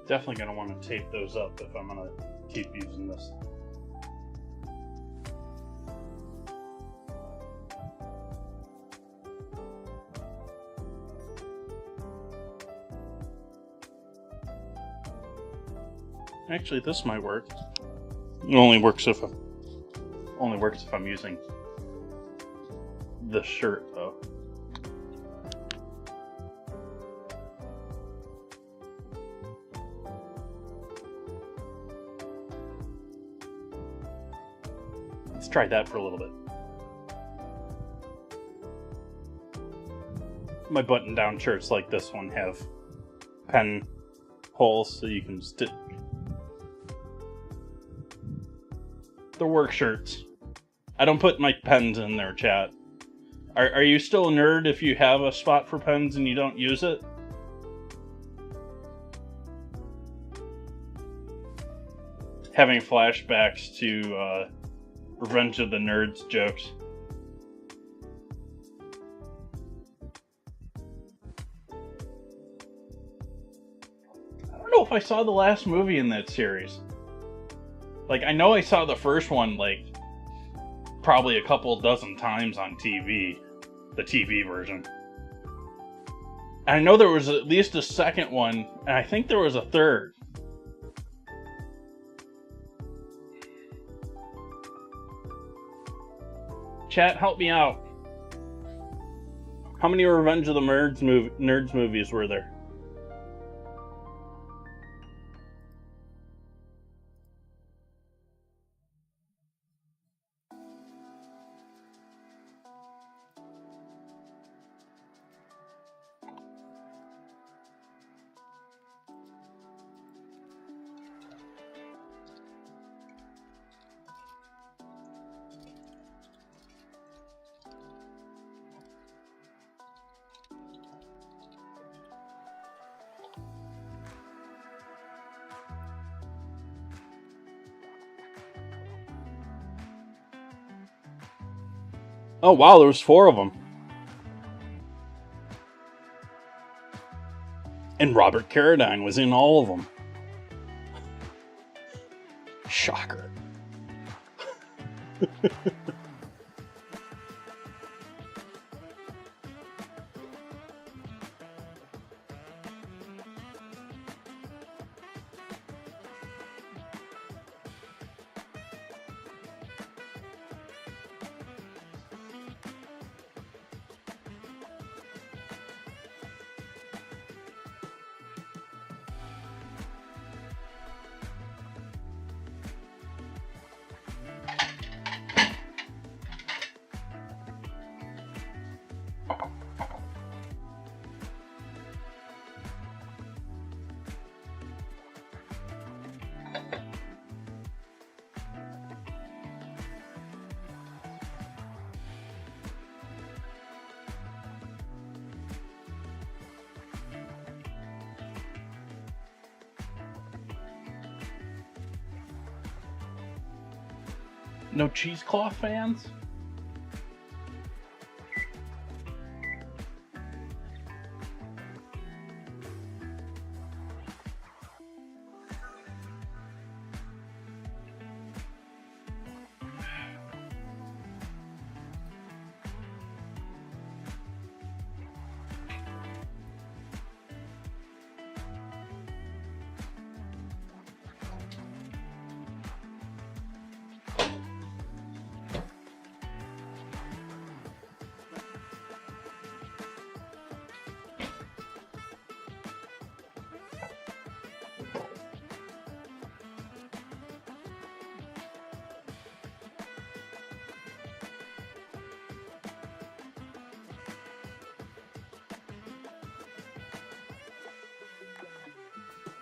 Definitely going to want to tape those up if I'm going to keep using this. Actually, this might work. It only works if I'm using this shirt, though. Let's try that for a little bit. My button-down shirts like this one have pen holes so you can stick. They're work shirts. I don't put my pens in there, chat. Are you still a nerd if you have a spot for pens and you don't use it? Having flashbacks to Revenge of the Nerds jokes. I don't know if I saw the last movie in that series. Like, I know I saw the first one, like, probably a couple dozen times on TV. The TV version. And I know there was at least a second one, and I think there was a third. Chat, help me out. How many Revenge of the Nerds movies were there? Oh wow, there was 4 of them. And Robert Carradine was in all of them. Shocker. No cheesecloth fans?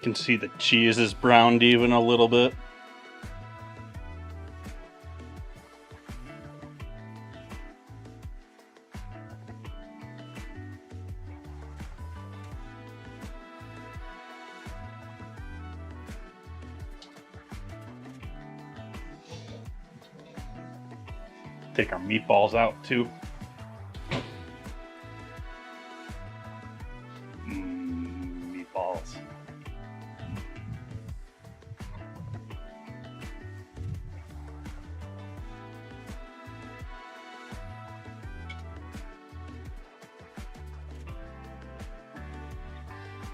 You can see the cheese is browned even a little bit. Take our meatballs out too. Meatballs.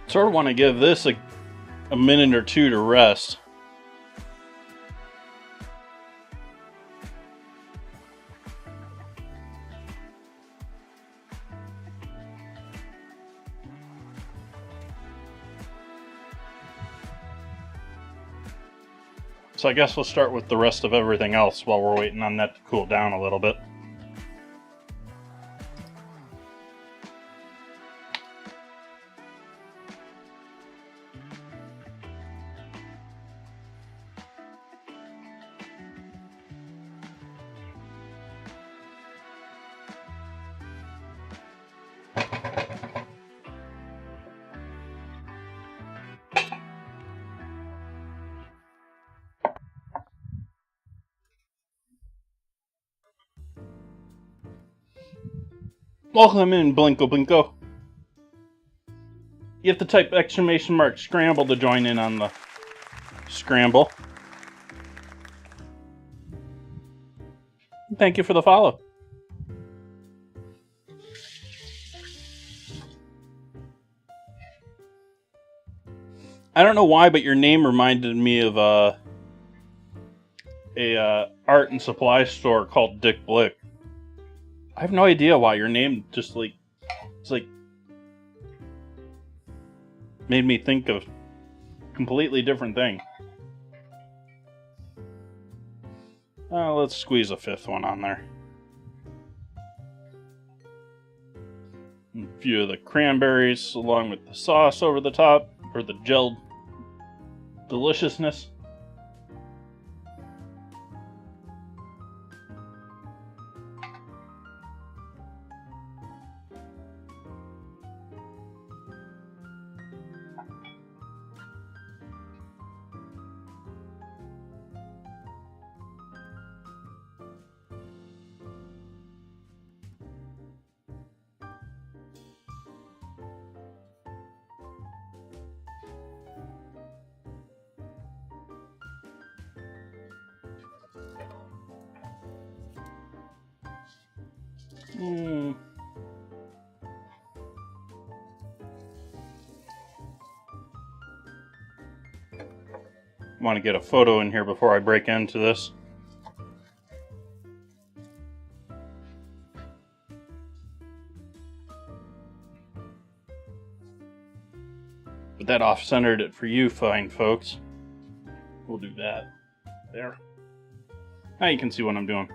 Sort of want to give this a minute or two to rest. So I guess we'll start with the rest of everything else while we're waiting on that to cool down a little bit. Welcome in, Blinko Blinko. You have to type !scramble to join in on the scramble. Thank you for the follow. I don't know why, but your name reminded me of a art and supply store called Dick Blick. I have no idea why your name just it's like made me think of a completely different thing. Let's squeeze a fifth one on there. A few of the cranberries along with the sauce over the top, or the gelled deliciousness. Want to get a photo in here before I break into this. But that off-centered it for you fine folks. We'll do that. There. Now you can see what I'm doing.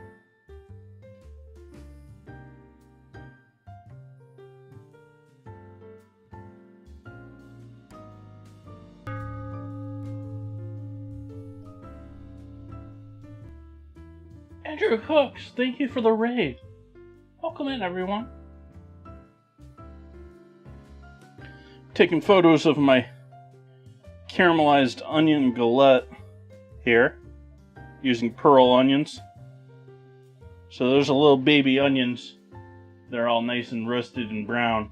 Andrew Hooks, thank you for the raid. Welcome in, everyone. Taking photos of my caramelized onion galette here, using pearl onions. So those are little baby onions. They're all nice and roasted and brown.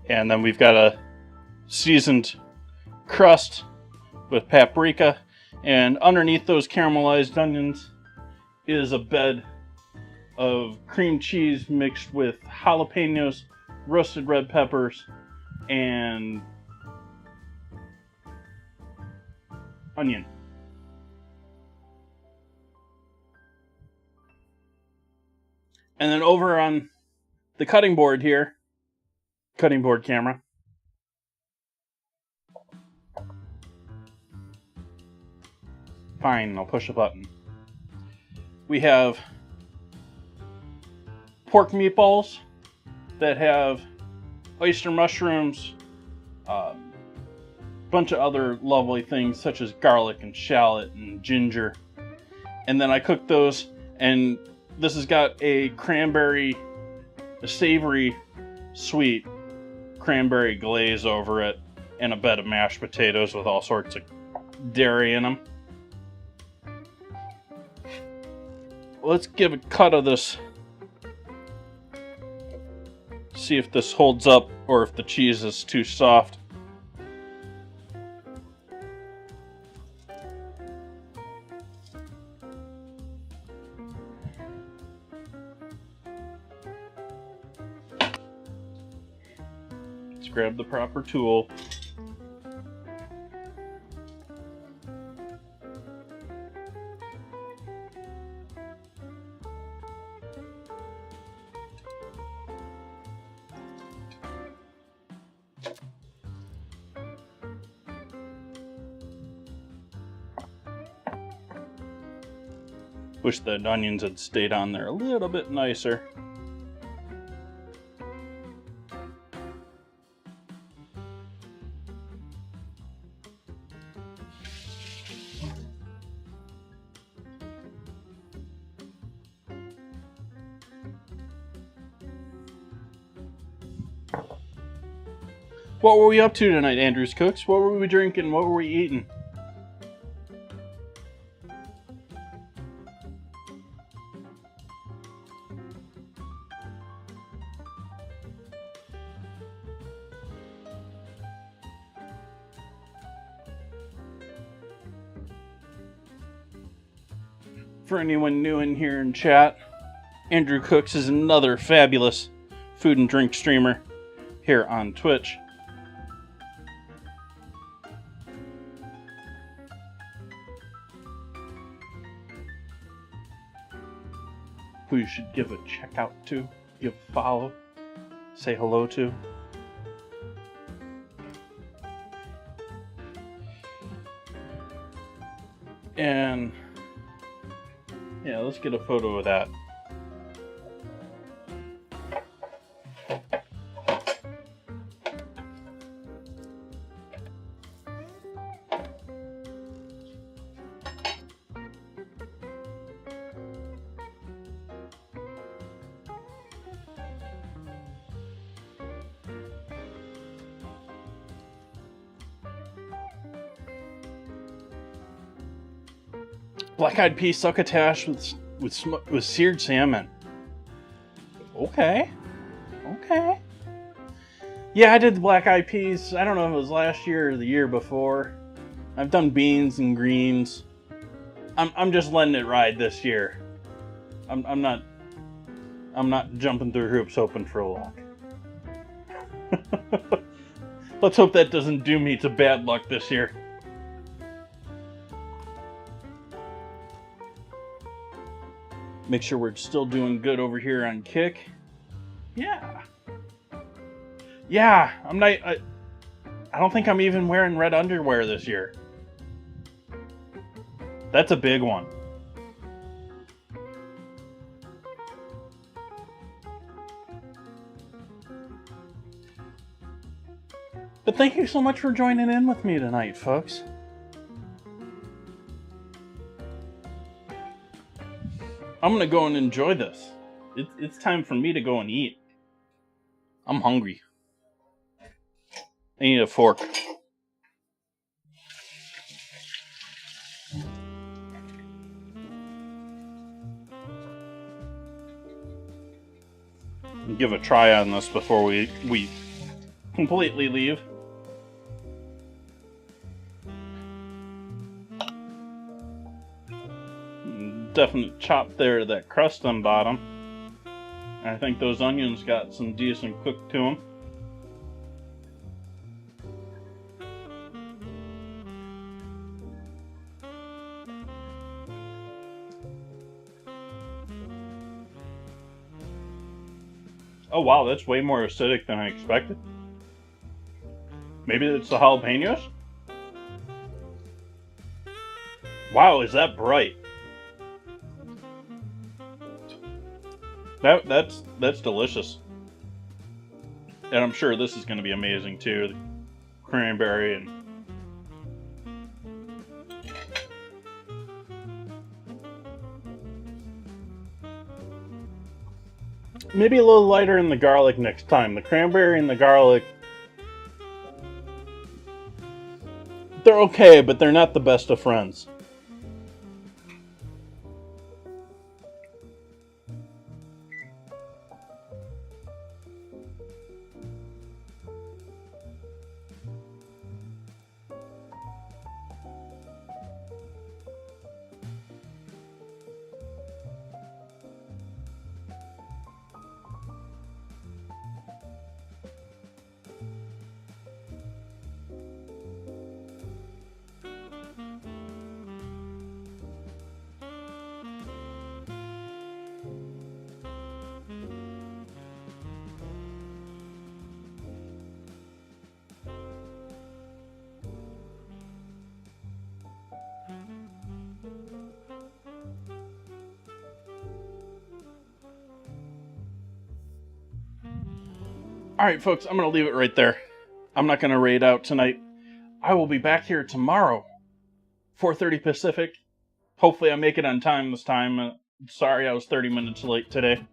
And then we've got a seasoned crust with paprika. And underneath those caramelized onions is a bed of cream cheese mixed with jalapenos, roasted red peppers, and onion. And then over on the cutting board here, cutting board camera, fine, I'll push a button. We have pork meatballs that have oyster mushrooms, bunch of other lovely things such as garlic and shallot and ginger. And then I cooked those, and this has got a savory, sweet cranberry glaze over it, and a bed of mashed potatoes with all sorts of dairy in them. Let's give a cut of this. See if this holds up or if the cheese is too soft. Let's grab the proper tool. Wish the onions had stayed on there a little bit nicer. What were we up to tonight, Andrew's Cooks? What were we drinking? What were we eating? For anyone new in here in chat, Andrew Cooks is another fabulous food and drink streamer here on Twitch. Who you should give a check out to, give a follow, say hello to. And yeah, let's get a photo of that. Black-eyed pea succotash with seared salmon. Okay. Okay. Yeah, I did the black-eyed peas. I don't know if it was last year or the year before. I've done beans and greens. I'm just letting it ride this year. I'm not jumping through hoops hoping for a lock. Let's hope that doesn't doom me to bad luck this year. Make sure we're still doing good over here on Kick. Yeah. Yeah, I don't think I'm even wearing red underwear this year. That's a big one. But thank you so much for joining in with me tonight, folks. I'm gonna go and enjoy this. It's time for me to go and eat. I'm hungry. I need a fork. Give a try on this before we completely leave. Definite chop there to that crust on bottom. I think those onions got some decent cook to them. Oh wow, that's way more acidic than I expected. Maybe it's the jalapenos? Wow, is that bright? That's delicious. And I'm sure this is going to be amazing too. The cranberry and... Maybe a little lighter in the garlic next time. The cranberry and the garlic... They're okay, but they're not the best of friends. Alright folks, I'm going to leave it right there. I'm not going to raid out tonight. I will be back here tomorrow, 4:30 Pacific. Hopefully I make it on time this time. Sorry I was 30 minutes late today.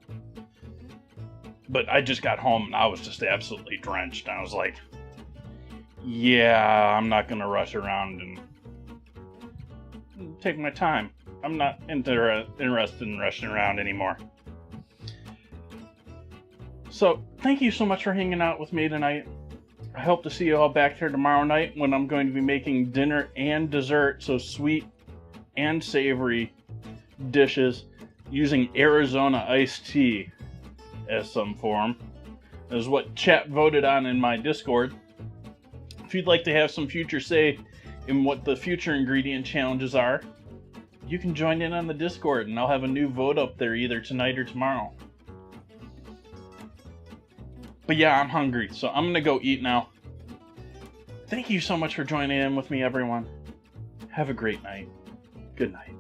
But I just got home and I was just absolutely drenched. I was like, yeah, I'm not going to rush around and take my time. I'm not interested in rushing around anymore. So, thank you so much for hanging out with me tonight. I hope to see you all back here tomorrow night when I'm going to be making dinner and dessert, so sweet and savory dishes using Arizona iced tea as some form. That is what chat voted on in my Discord. If you'd like to have some future say in what the future ingredient challenges are, you can join in on the Discord and I'll have a new vote up there either tonight or tomorrow. But yeah, I'm hungry, so I'm gonna go eat now. Thank you so much for joining in with me, everyone. Have a great night. Good night.